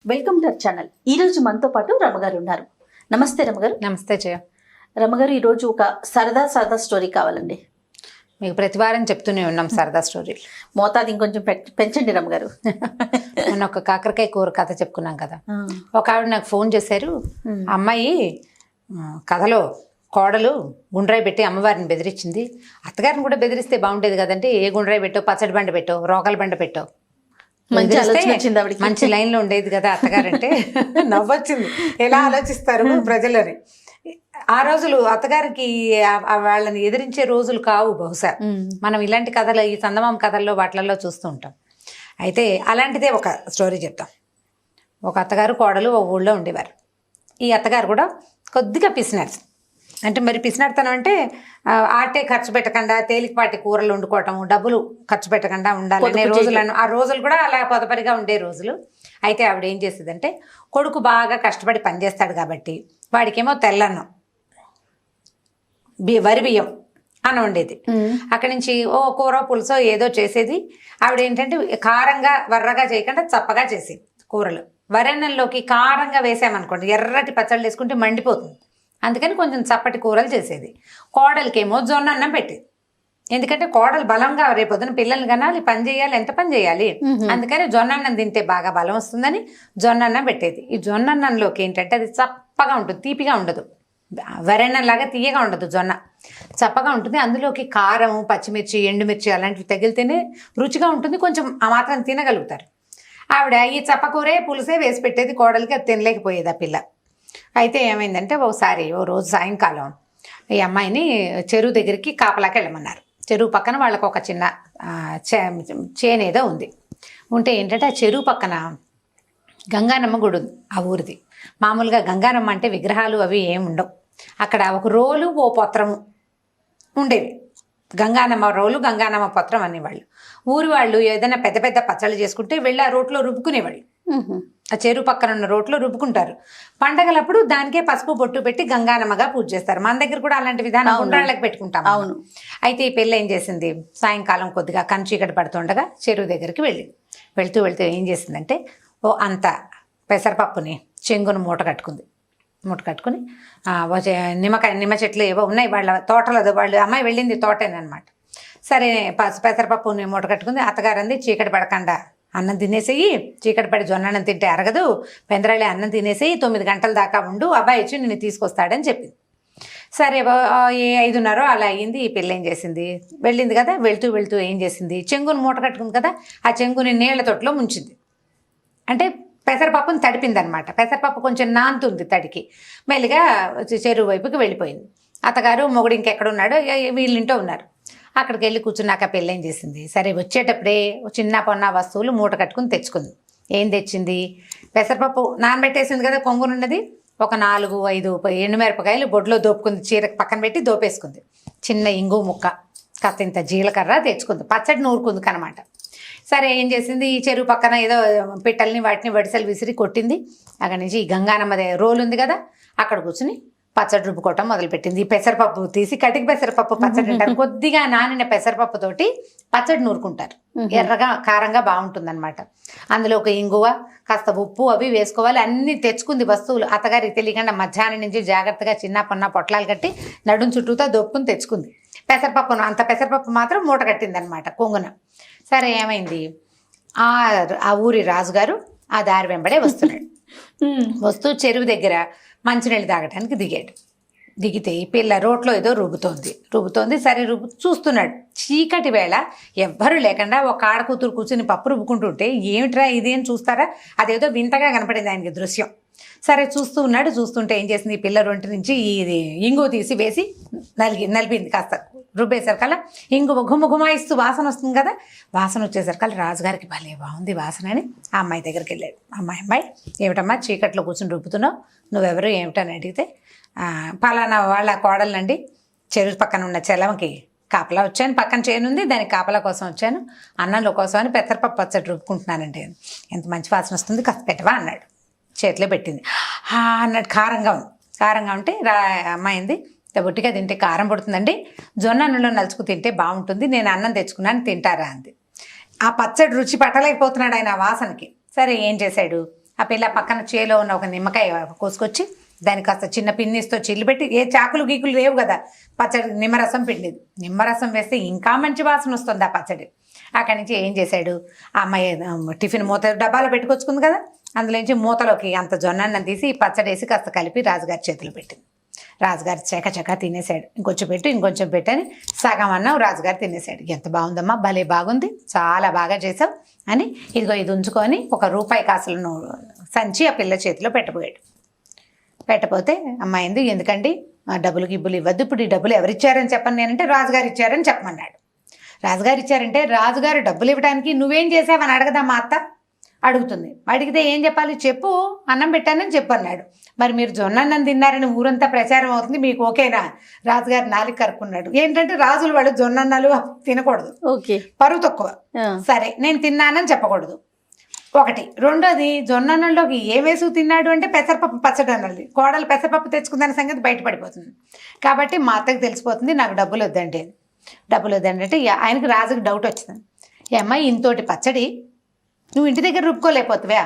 Welcome to our channel. ఈ రోజు మనతో పాటు రమగారు ఉన్నారు. నమస్తే రమగారు. నమస్తే జయ. రమగారు, ఈరోజు ఒక సరదా స్టోరీ కావాలండి. మీకు ప్రతి వారం చెప్తూనే ఉన్నాం సరదా స్టోరీ. మోతాదు ఇంకొంచెం పెంచండి రమగారు. మొన్న ఒక కాకరకాయ కూర కథ చెప్పుకున్నాం కదా. ఒక ఆవిడ నాకు ఫోన్ చేశారు. అమ్మాయి కథలో కోడలు గుండ్రాయి పెట్టి అమ్మవారిని బెదిరించింది. అత్తగారిని కూడా బెదిరిస్తే బాగుండేది కదంటే, ఏ గుండ్రాయి పెట్టో, పచ్చడి బండ పెట్టో, రోకల బండ పెట్టో, మంచి లైన్ లో ఉండేది కదా అత్తగారంటే. నవ్వొచ్చింది. ఎలా ఆలోచిస్తారు ప్రజలని. ఆ రోజులు అత్తగారికి వాళ్ళని ఎదిరించే రోజులు కావు బహుశా. మనం ఇలాంటి కథలు, ఈ చందమామ కథల్లో వాటిల్లో చూస్తూ ఉంటాం. అయితే అలాంటిదే ఒక స్టోరీ చెప్తాం. ఒక అత్తగారు కోడలు ఒక ఊళ్ళో ఉండేవారు. ఈ అత్తగారు కూడా కొద్దిగా పిసినారు. అంటే మరి పిసినాడుతనం అంటే ఆటే ఖర్చు పెట్టకుండా తేలికపాటి కూరలు వండుకోవటం, డబ్బులు ఖర్చు పెట్టకుండా ఉండాలనే రోజులను, ఆ రోజులు కూడా అలా పొదపరిగా ఉండే రోజులు. అయితే ఆవిడ ఏం చేసేదంటే, కొడుకు బాగా కష్టపడి పనిచేస్తాడు కాబట్టి వాడికేమో తెల్లన్నం, వరి బియ్యం అని ఉండేది. అక్కడి నుంచి ఓ కూర పులుసో ఏదో చేసేది. ఆవిడ ఏంటంటే కారంగా వర్రగా చేయకుండా చప్పగా చేసేది కూరలు. వరన్నంలోకి కారంగా వేసామనుకోండి, ఎర్రటి పచ్చళ్ళు వేసుకుంటే మండిపోతుంది. అందుకని కొంచెం చప్పటి కూరలు చేసేది. కోడలికేమో జొన్న అన్నం పెట్టేది. ఎందుకంటే కోడలు బలంగా రేపొద్దున పిల్లల్ని కనాలి, పని చేయాలి, ఎంత పని చేయాలి. అందుకని జొన్న అన్నం తింటే బాగా బలం వస్తుందని జొన్న అన్నం పెట్టేది. ఈ జొన్న అన్నంలోకి ఏంటంటే అది చప్పగా ఉంటుంది, తీపిగా ఉండదు. వరన్నంలాగా తీయగా ఉండదు, జొన్న చప్పగా ఉంటుంది. అందులోకి కారం, పచ్చిమిర్చి, ఎండుమిర్చి అలాంటివి తగిలితేనే రుచిగా ఉంటుంది. కొంచెం ఆ మాత్రం తినగలుగుతారు. ఆవిడ ఈ చప్పకూరే పులుసే వేసి పెట్టేది కోడలికి. అది తినలేకపోయేది ఆ పిల్ల. అయితే ఏమైందంటే, ఒకసారి ఓ రోజు సాయంకాలం ఈ అమ్మాయిని చెరువు దగ్గరికి కాపలాకి వెళ్ళమన్నారు. చెరువు పక్కన వాళ్ళకు ఒక చిన్న చేనేదో ఉంది. ఉంటే ఏంటంటే, ఆ చెరువు పక్కన గంగానమ్మ గుడి ఉంది ఆ ఊరిది. మామూలుగా గంగానమ్మ అంటే విగ్రహాలు అవి ఏమి ఉండవు. అక్కడ ఒక రోలు, ఓ పత్రము ఉండేవి. గంగానమ్మ రోలు, గంగానమ్మ పత్రం అనేవాళ్ళు. ఊరి వాళ్ళు ఏదైనా పెద్ద పెద్ద పచ్చళ్ళు చేసుకుంటే వెళ్ళి ఆ రోట్లో రుబ్బుకునేవాళ్ళు. ఆ చెరువు పక్కన ఉన్న రోట్లో రుబ్బుకుంటారు. పండగలప్పుడు దానికే పసుపు బొట్టు పెట్టి గంగానమ్మగా పూజ చేస్తారు. మన దగ్గర కూడా అలాంటి విధానం ఉండ్రాళ్ళకి పెట్టుకుంటాం. అవును. అయితే ఈ పెళ్ళి ఏం చేసింది, సాయంకాలం కొద్దిగా చీకటి పడుతుండగా చెరువు దగ్గరికి వెళ్తూ ఏం చేసిందంటే, ఓ అంత పెసరపప్పుని చెంగును మూట కట్టుకుని నిమ్మ చెట్లు ఏవో ఉన్నాయి వాళ్ళ తోటలో. వాళ్ళు అమ్మాయి వెళ్ళింది తోటేనమాట. సరే పెసరపప్పుని మూట కట్టుకుంది. అత్తగారంది, చీకటి పడకుండా అన్నం తినేసేయి, చీకటి పడి జొన్న అన్నం తింటే అరగదు, పెందరాళే అన్నం తినేసేయి, 9 గంటల దాకా ఉండు, అబ్బాయి వచ్చి నిన్ను తీసుకొస్తాడని చెప్పింది. సరే 5:30 అలా అయ్యింది. ఈ పిల్ల ఏం చేసింది, వెళ్ళింది కదా, వెళ్తూ ఏం చేసింది, చెంగుని మూట కట్టుకుంది కదా, ఆ చెంగుని నీళ్ల తొట్టులో ముంచింది. అంటే పెసరపప్పుని తడిపింది అనమాట. పెసరపప్పు కొంచెం నాంతుంది తడికి. మెల్లిగా చెరువు వైపుకి వెళ్ళిపోయింది. అత్తగారు మొగుడు ఇంకెక్కడున్నాడో వీళ్ళింటో ఉన్నారు. అక్కడికి వెళ్ళి కూర్చున్నాక పెళ్ళి ఏం చేసింది, సరే వచ్చేటప్పుడే చిన్న పొన్న వస్తువులు మూట కట్టుకుని తెచ్చుకుంది. ఏం తెచ్చింది, పెసరపప్పు నానబెట్టేసింది కదా కొంగునున్నది, ఒక 4-5 ఎండుమిరపకాయలు బొడ్లో దోపుకుంది. చీరకు పక్కన పెట్టి దోపేసుకుంది. చిన్న ఇంగు ముక్క, కాస్త ఇంత జీలకర్ర తెచ్చుకుంది. పచ్చడి నూరుకుంది కనమాట. సరే ఏం చేసింది, ఈ చెరువు పక్కన ఏదో పిట్టల్ని వాటిని వడిసెలు విసిరి కొట్టింది. అక్కడి నుంచి ఈ గంగానమ్మ రోలు ఉంది కదా, అక్కడ కూర్చుని పచ్చడి రుబ్బుకోవటం మొదలుపెట్టింది. ఈ పెసరపప్పు తీసి, కటికి పెసరపప్పు పచ్చడి అంటారు. కొద్దిగా నానిన పెసరపప్పు తోటి పచ్చడి నూరుకుంటారు. ఎర్రగా కారంగా బాగుంటుందన్నమాట. అందులో ఒక ఇంగువ, కాస్త ఉప్పు అవి వేసుకోవాలి. అన్ని తెచ్చుకుంది వస్తువులు. అత్తగారికి తెలియకుండా మధ్యాహ్నం నుంచి జాగ్రత్తగా చిన్న పొన్న పొట్లాలు కట్టి నడుం చుట్టూతో దొప్పుకుని తెచ్చుకుంది. అంత పెసరపప్పు మాత్రం మూట కట్టింది అనమాట కొంగున. సరే ఏమైంది, ఆ ఊరి రాజుగారు ఆ దారి వెంబడే వస్తూ చెరువు దగ్గర మంచినీళ్ళు తాగడానికి దిగితే ఈ పిల్ల రోట్లో ఏదో రుబ్బుతోంది. సరే చూస్తున్నాడు. చీకటి వేళ ఎవ్వరూ లేకుండా ఒక ఆడకూతురు కూర్చుని పప్పు రుబ్బుకుంటుంటే, ఏమిట్రా ఇది అని చూస్తారా, అదేదో వింతగా కనపడింది ఆయనకి దృశ్యం. సరే చూస్తుంటే ఏం చేసింది, ఈ పిల్ల రొంటి నుంచి ఇది ఇంగు తీసి వేసి నలిపింది. కాస్త రుబ్బేసరికల్లా ఇంగు గుమాయిస్తూ వాసన వస్తుంది కదా, వాసన వచ్చేసరికల్లా రాజుగారికి భలే బాగుంది వాసన అని ఆ అమ్మాయి దగ్గరికి వెళ్ళాడు. అమ్మాయి ఏమిటమ్మా చీకట్లో కూర్చుని రుబ్బుతున్నావు, నువ్వెవరు ఏమిటని అడిగితే, పలానా వాళ్ళ కోడలండి, చెరువు పక్కన ఉన్న చెలవకి కాపలా వచ్చాను, పక్కన చేనుంది దానికి కాపలా కోసం వచ్చాను, అన్నంలో కోసం అని పెసరపప్పు పచ్చడి రుబ్బుకుంటున్నానండి. ఎంత మంచి వాసన వస్తుంది, కాస్త పెట్టవా అన్నాడు. చేతిలో పెట్టింది. అన్నట్టు కారంగా ఉంటే అమ్మాయింది, బొట్టిగా తింటే కారం పడుతుందండి, జొన్న అన్నంలో నలుచుకు తింటే బాగుంటుంది, నేను అన్నం తెచ్చుకున్నాను తింటారా అంది. ఆ పచ్చడి రుచి పట్టలేకపోతున్నాడు ఆయన ఆ వాసనకి. సరే ఏం చేశాడు, ఆ పిల్ల పక్కన చేలో ఉన్న ఒక నిమ్మకాయ కోసుకొచ్చి దానికి కాస్త చిన్న పిన్నిస్తో చిల్లు పెట్టి, ఏ చాకులు గీకులు లేవు కదా, పచ్చడి నిమ్మరసం పిండిది. నిమ్మరసం వేస్తే ఇంకా మంచి వాసన వస్తుంది ఆ పచ్చడి. అక్కడి నుంచి ఏం చేశాడు, ఆ అమ్మాయి టిఫిన్ మూత డబ్బాలో పెట్టుకొచ్చుకుంది కదా, అందులోంచి మూతలోకి అంత జొన్నన్నం తీసి పచ్చడి వేసి కాస్త కలిపి రాజుగారి చేతిలో పెట్టింది. రాజుగారు చకచకా తినేశాడు. ఇంకొంచెం పెట్టని సగం అన్నం రాజుగారు తినేశాడు. ఎంత బాగుందమ్మా, భలే బాగుంది, చాలా బాగా చేసావు అని ఇదిగో ఇది ఉంచుకొని ఒక రూపాయి కాసులను సంచి ఆ పిల్ల చేతిలో పెట్టబోయాడు. పెట్టపోతే అమ్మాయింది, ఎందుకండి డబ్బులు గిబ్బులు ఇవ్వద్దు, ఇప్పుడు ఈ డబ్బులు ఎవరిచ్చారని చెప్పండి నేనంటే రాజుగారు ఇచ్చారని చెప్పమన్నాడు. రాజుగారు ఇచ్చారంటే రాజుగారు డబ్బులు ఇవ్వడానికి నువ్వేం చేసావని అడగదా మా అత్త అడుగుతుంది. అడిగితే ఏం చెప్పాలి, చెప్పు అన్నం పెట్టానని చెప్పు అన్నాడు. మరి మీరు జొన్నన్నం తిన్నారని ఊరంతా ప్రచారం అవుతుంది, మీకు ఓకేనా? రాజుగారు నాలుగు కరుక్కున్నాడు. ఏంటంటే రాజులు వాళ్ళు జొన్నన్నాలు తినకూడదు, ఓకే, పరువు తక్కువ. సరే నేను తిన్నానని చెప్పకూడదు ఒకటి. రెండోది, జొన్నన్నంలోకి ఏ వేసుకు తిన్నాడు అంటే పెసరపప్పు పచ్చడి అన్నది. కోడలు పెసరపప్పు తెచ్చుకుందన్న సంగతి బయటపడిపోతుంది. కాబట్టి మా అత్తకి తెలిసిపోతుంది నాకు డబ్బులు వద్దండి. డబ్బులు వద్దండి అంటే ఆయనకి రాజుకి డౌట్ వచ్చింది. ఏ అమ్మాయి ఇంతోటి పచ్చడి నువ్వు ఇంటి దగ్గర రుబ్బుకోలేకపోతావా,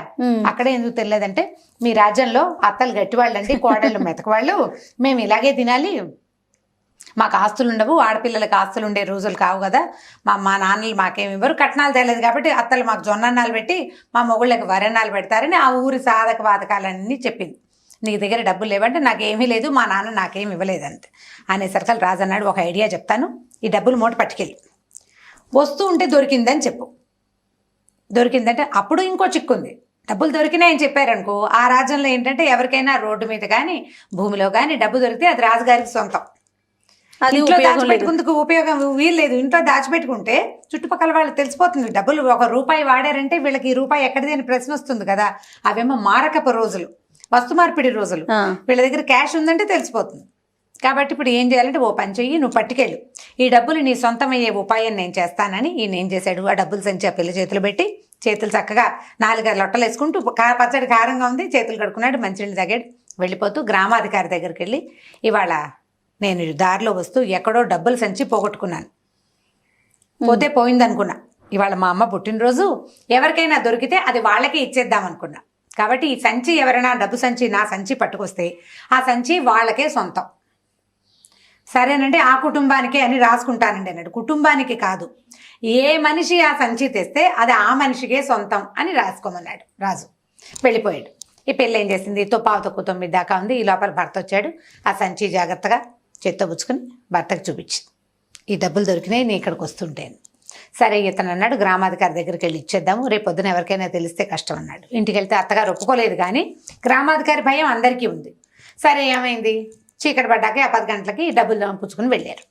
అక్కడే ఎందుకు తెలియదంటే మీ రాజ్యంలో అత్తలు గట్టివాళ్ళండి, కోడళ్ళు మెతకవాళ్ళు, మేము ఇలాగే తినాలి, మాకు ఆస్తులు ఉండవు, ఆడపిల్లలకి ఆస్తులు ఉండే రోజులు కావు కదా, మా నాన్నలు మాకేమి ఇవ్వరు, కట్నాలు తేలేదు కాబట్టి అత్తలు మాకు జొన్నన్నాలు పెట్టి మా మొగుళ్ళకి వరన్నాలు పెడతారని ఆ ఊరి సాధక బాధకాలన్నీ చెప్పింది. నీ దగ్గర డబ్బులు లేవంటే నాకేమీ లేదు, మా నాన్న నాకేమి ఇవ్వలేదంతే అనేసరికి రాజు అన్నాడు, ఒక ఐడియా చెప్తాను, ఈ డబ్బులు మూట పట్టుకెళ్ళి వస్తూ ఉంటే దొరికిందని చెప్పు. దొరికిందంటే అప్పుడు ఇంకో చిక్కుంది, డబ్బులు దొరికినాయని చెప్పారనుకో ఆ రాజ్యంలో ఏంటంటే ఎవరికైనా రోడ్డు మీద కానీ భూమిలో కానీ డబ్బు దొరికితే అది రాజుగారికి సొంతం. ఇంట్లో దాచిపెట్టుకుందుకు ఉపయోగం వీల్లేదు. ఇంట్లో దాచిపెట్టుకుంటే చుట్టుపక్కల వాళ్ళకి తెలిసిపోతుంది డబ్బులు ఒక రూపాయి వాడారంటే వీళ్ళకి ఈ రూపాయి ఎక్కడిది అని ప్రశ్న వస్తుంది కదా. అవేమో మారకపు రోజులు, వస్తు మార్పిడి రోజులు, వీళ్ళ దగ్గర క్యాష్ ఉందంటే తెలిసిపోతుంది. కాబట్టి ఇప్పుడు ఏం చేయాలంటే ఓ పని చెయ్యి, నువ్వు పట్టుకెళ్ళు, ఈ డబ్బులు నీ సొంతమయ్యే ఉపాయం నేను చేస్తానని ఈయన ఏం చేశాడు, ఆ డబ్బులు సంచి ఆ పిల్ల చేతులు పెట్టి చేతులు చక్కగా 4 లొట్టలు వేసుకుంటూ పచ్చడి కారంగా ఉంది చేతులు కడుక్కున్నాడు, మంచినీళ్ళు తాగాడు. వెళ్ళిపోతూ గ్రామాధికారి దగ్గరికి వెళ్ళి, ఇవాళ నేను దారిలో వస్తూ ఎక్కడో డబ్బులు సంచి పోగొట్టుకున్నాను, పోతే పోయిందనుకున్నా, ఇవాళ మా అమ్మ పుట్టినరోజు, ఎవరికైనా దొరికితే అది వాళ్ళకే ఇచ్చేద్దాం అనుకున్నా, కాబట్టి ఈ సంచి ఎవరైనా డబ్బు సంచి నా సంచి పట్టుకొస్తే ఆ సంచి వాళ్ళకే సొంతం, సరేనంటే ఆ కుటుంబానికే అని రాసుకుంటానండి అన్నాడు. కుటుంబానికి కాదు, ఏ మనిషి ఆ సంచి తెస్తే అది ఆ మనిషికే సొంతం అని రాసుకోమన్నాడు రాజు. వెళ్ళిపోయాడు. ఈ పెళ్ళి ఏం చేసింది, పావు తక్కువ 9 దాకా ఉంది. ఈ లోపల భర్త వచ్చాడు. ఆ సంచి జాగ్రత్తగా చేత్తో పుచ్చుకొని భర్తకు చూపించింది, ఈ డబ్బులు దొరికినాయి నీ ఇక్కడికి వస్తుంటేను. సరే ఇతను అన్నాడు, గ్రామాధికారి దగ్గరికి వెళ్ళి ఇచ్చేద్దాము, రేపు పొద్దున ఎవరికైనా తెలిస్తే కష్టం అన్నాడు. ఇంటికి వెళ్తే అత్తగారు ఒప్పుకోలేదు, కానీ గ్రామాధికారి భయం అందరికీ ఉంది. సరే ఏమైంది, చీకటి పడ్డాక 10 గంటలకి డబ్బులు పుచ్చుకుని వెళ్ళారు.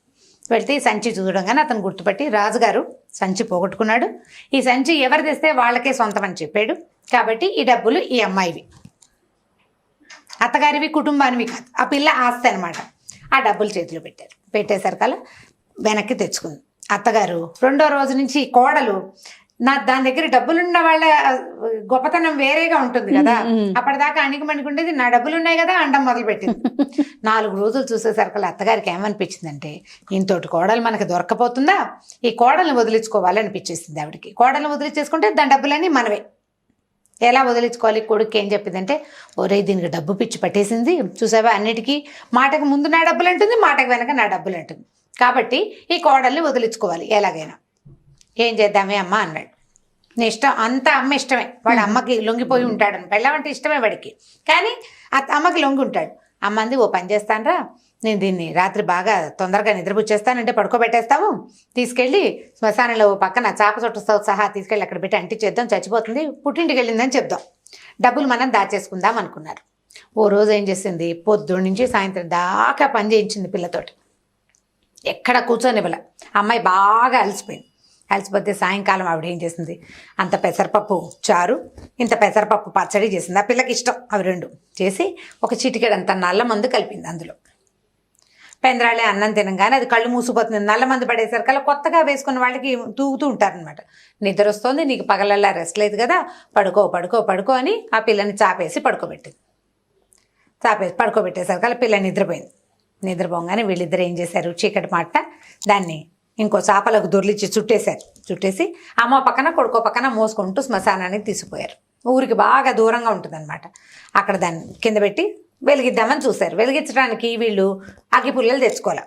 వెళ్తే ఈ సంచి చూడగానే అతను గుర్తుపట్టి, రాజుగారు సంచి పోగొట్టుకున్నాడు, ఈ సంచి ఎవరు తెస్తే వాళ్ళకే సొంతం అని చెప్పాడు, కాబట్టి ఈ డబ్బులు ఈ అమ్మాయివి, అత్తగారివి, కుటుంబానివి కాదు, ఆ పిల్ల ఆస్తి అనమాట. ఆ డబ్బులు చేతిలో పెట్టారు. పెట్టేసరికల్లా వెనక్కి తెచ్చుకుంది. అత్తగారు 2వ రోజు నుంచి కోడలు దాని దగ్గర డబ్బులున్న వాళ్ళ గొప్పతనం వేరేగా ఉంటుంది కదా, అప్పటిదాకా అణిగిమణిగుండేది, నా డబ్బులు ఉన్నాయి కదా అండం మొదలుపెట్టింది. 4 రోజులు చూసేసరికి అత్తగారికి ఏమనిపించిందంటే, ఇంతోటి కోడలు మనకి దొరకపోతుందా, ఈ కోడల్ని వదిలించుకోవాలనిపించేసింది ఆవిడకి. కోడల్ని వదిలించేసుకుంటే దాని డబ్బులన్నీ మనవే. ఎలా వదిలించుకోవాలి, కొడుకు ఏం చెప్పిందంటే, ఒరే దీనికి డబ్బు పిచ్చి పట్టేసింది చూసావా, అన్నిటికీ మాటకు ముందు నా డబ్బులు అంటుంది, మాటకు వెనక నా డబ్బులు అంటుంది, కాబట్టి ఈ కోడల్ని వదిలించుకోవాలి ఎలాగైనా. ఏం చేద్దామే అమ్మ అన్నాడు. నీ ఇష్టం, అంతా అమ్మ ఇష్టమే, వాడు అమ్మకి లొంగిపోయి ఉంటాడని, పెళ్ళమంటే ఇష్టమే వాడికి, కానీ అమ్మకి లొంగి ఉంటాడు. అమ్మంది, ఓ పని చేస్తానరా, నేను దీన్ని రాత్రి బాగా తొందరగా నిద్రపుచ్చేస్తానంటే పడుకోబెట్టేస్తాము, తీసుకెళ్ళి శ్మశానంలో పక్కన చాప చుట్టతో సహా తీసుకెళ్ళి అక్కడ పెట్టి అంటించేద్దాం, చచ్చిపోతుంది, పుట్టింటికి వెళ్ళిందని చెప్దాం, డబ్బులు మనం దాచేసుకుందాం అనుకున్నారు. ఓ రోజు ఏం చేసింది, పొద్దున్న నుంచి సాయంత్రం దాకా పని చేయించింది పిల్లతోటి, ఎక్కడ కూర్చొనివ్వల. అమ్మాయి బాగా అలసిపోతే సాయంకాలం ఆవిడ ఏం చేసింది, అంత పెసరపప్పు చారు, ఇంత పెసరపప్పు పచ్చడి చేసింది. ఆ పిల్లకి ఇష్టం అవి 2 చేసి ఒక చిటికెడంత నల్ల మందు కలిపింది అందులో. పెందరాళే అన్నం తినగానే అది కళ్ళు మూసిపోతుంది. నల్ల మందు పడేసరికల్లా కొత్తగా వేసుకున్న వాళ్ళకి తూగుతూ ఉంటారనమాట. నిద్ర వస్తుంది, నీకు పగలల్లా రెస్ట్ లేదు కదా, పడుకో అని ఆ పిల్లని చాపేసి పడుకోబెట్టేసరికల్లా పిల్ల నిద్రపోయింది. నిద్రపోగానే వీళ్ళిద్దరు ఏం చేశారు, చీకటి మాట దాన్ని ఇంకో చాపలకు దొర్లిచ్చి చుట్టేసి అమ్మ పక్కన కొడుకో పక్కన మోసుకుంటూ శ్మశానానికి తీసుకుపోయారు. ఊరికి బాగా దూరంగా ఉంటుందన్నమాట. అక్కడ దాన్ని కింద పెట్టి వెలిగిద్దామని చూశారు. వెలిగించడానికి వీళ్ళు అగ్గిపుల్లలు తెచ్చుకోవాలి.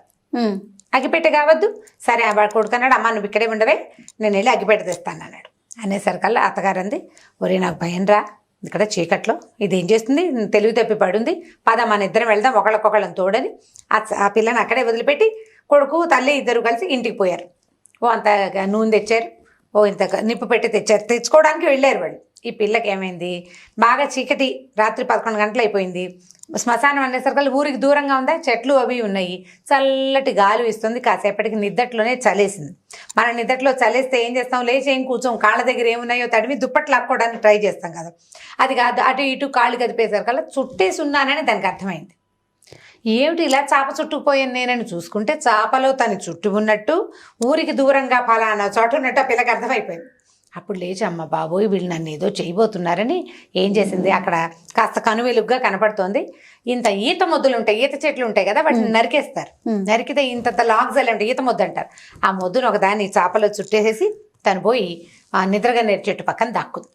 అగ్గిపెట్టె కావద్దు. సరే ఆ వాడు కొడుకున్నాడు, అమ్మ నువ్వు ఇక్కడే ఉండవే, నేను వెళ్ళి అగ్గిపెట్టె తెస్తాను అన్నాడు. అనేసరికల్లా అత్తగారు అంది, ఒరే నాకు భయం రా, ఇక్కడ చీకట్లో ఇదేం చేస్తుంది, తెలివి తప్పి పడుంది, పద మన ఇద్దరం వెళ్దాం ఒకళ్ళకొకళ్ళని తోడని ఆ పిల్లని అక్కడే వదిలిపెట్టి కొడుకు తల్లి ఇద్దరు కలిసి ఇంటికి పోయారు. ఓ అంత నూనె తెచ్చారు, ఓ ఇంత నిప్పు పెట్టి తెచ్చారు. తెచ్చుకోవడానికి వెళ్ళారు వాళ్ళు. ఈ పిల్లకి ఏమైంది, బాగా చీకటి, రాత్రి 11 గంటలు అయిపోయింది. శ్మశానం అనేసరికి ఊరికి దూరంగా ఉందా, చెట్లు అవి ఉన్నాయి, చల్లటి గాలి ఇస్తుంది. కాసేపటికి నిద్దట్లోనే చలేసింది. మన నిద్దట్లో చలేస్తే ఏం చేస్తాం, లేచి ఏం కూర్చోం, కాళ్ళ దగ్గర ఏమున్నాయో తడిమి దుప్పట్లు లాక్కోవడానికి ట్రై చేస్తాం కదా. అది కాదు, అటు ఇటు కాళ్ళు కదిపేసరికల్లా చుట్టేసి ఉన్నానని దానికి అర్థమైంది. ఏమిటి ఇలా చాప చుట్టుకుపోయాను నేనని చూసుకుంటే చాపలో తను చుట్టూ ఉన్నట్టు, ఊరికి దూరంగా ఫలానా చోటు ఉన్నట్టు ఆ పిల్లకి అర్థమైపోయింది. అప్పుడు లేచి అమ్మ బాబోయ్ వీళ్ళు నన్ను ఏదో చేయబోతున్నారని ఏం చేసింది, అక్కడ కాస్త కనువెలుగ్గా కనపడుతోంది. ఇంత ఈత మొద్దులు ఉంటాయి, ఈత చెట్లు ఉంటాయి కదా, వాటిని నరికేస్తారు. నరికితే ఇంత లాగ్జల్ అంటే ఈత మొద్దు అంటారు. ఆ మొద్దును ఒకదాన్ని చాపలో చుట్టేసేసి తను పోయి ఆ నిద్రగా నేరు చెట్టు పక్కన దాక్కుంది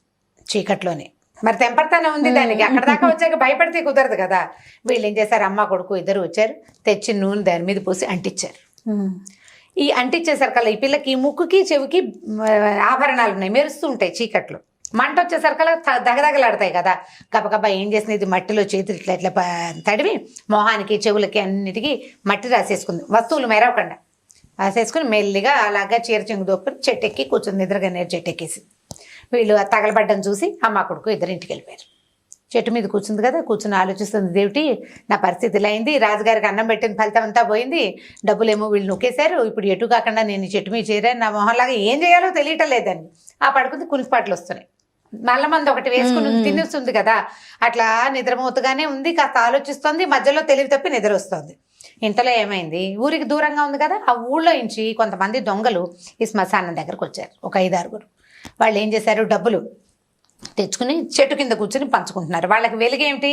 చీకట్లోనే. మరి తెంపర్తానే ఉంది దానికి. అక్కడ దాకా వచ్చాక భయపడితే కుదరదు కదా. వీళ్ళు ఏం చేశారు, అమ్మ కొడుకు ఇద్దరు వచ్చారు, తెచ్చి నూనె దాని మీద పోసి అంటించారు. ఈ అంటించేసరికల్లా ఈ పిల్లకి ముక్కుకి చెవికి ఆభరణాలు ఉన్నాయి, మెరుస్తూ ఉంటాయి చీకట్లో. మంట వచ్చేసరికల్లా దగదగలాడతాయి కదా. గబగబా ఏం చేసింది, ఇది మట్టిలో చేతులు ఇట్లా ఇట్లా తడివి మొహానికి చెవులకి అన్నిటికీ మట్టి రాసేసుకుంది, వస్తువులు మెరవకుండా రాసేసుకుని మెల్లిగా అలాగా చీర చెంగు దొప్పుని చెట్టెక్కి కూర్చుంది. నిద్రగా నేరు చెట్టెక్కేసి వీళ్ళు తగలబడ్డం చూసి అమ్మ కొడుకు ఇద్దరు ఇంటికి వెళ్ళిపోయారు. చెట్టు మీద కూర్చుంది కదా, కూర్చుని ఆలోచిస్తుంది, దేవుటి నా పరిస్థితి ఇలా అయింది, రాజుగారికి అన్నం పెట్టిన ఫలితం అంతా పోయింది, డబ్బులేమో వీళ్ళు నొక్కేశారు, ఇప్పుడు ఎటు కాకుండా నేను చెట్టు మీద చేరాను, నా మొహంలాగా ఏం చేయాలో తెలియటం లేదని ఆ పడుకుంది. కునికిపాట్లు వస్తున్నాయి. నల్ల మంది ఒకటి వేసుకుని తినేస్తుంది కదా, అట్లా నిద్రమూతగానే ఉంది. కాస్త ఆలోచిస్తుంది, మధ్యలో తెలివి తప్పి నిద్ర వస్తుంది. ఇంతలో ఏమైంది, ఊరికి దూరంగా ఉంది కదా, ఆ ఊళ్ళో నుంచి కొంతమంది దొంగలు ఈ శ్మశానం దగ్గరకు వచ్చారు. ఒక 5-6 వాళ్ళు ఏం చేశారు, డబ్బులు తెచ్చుకుని చెట్టు కింద కూర్చుని పంచుకుంటున్నారు. వాళ్ళకి వెలుగేమిటి,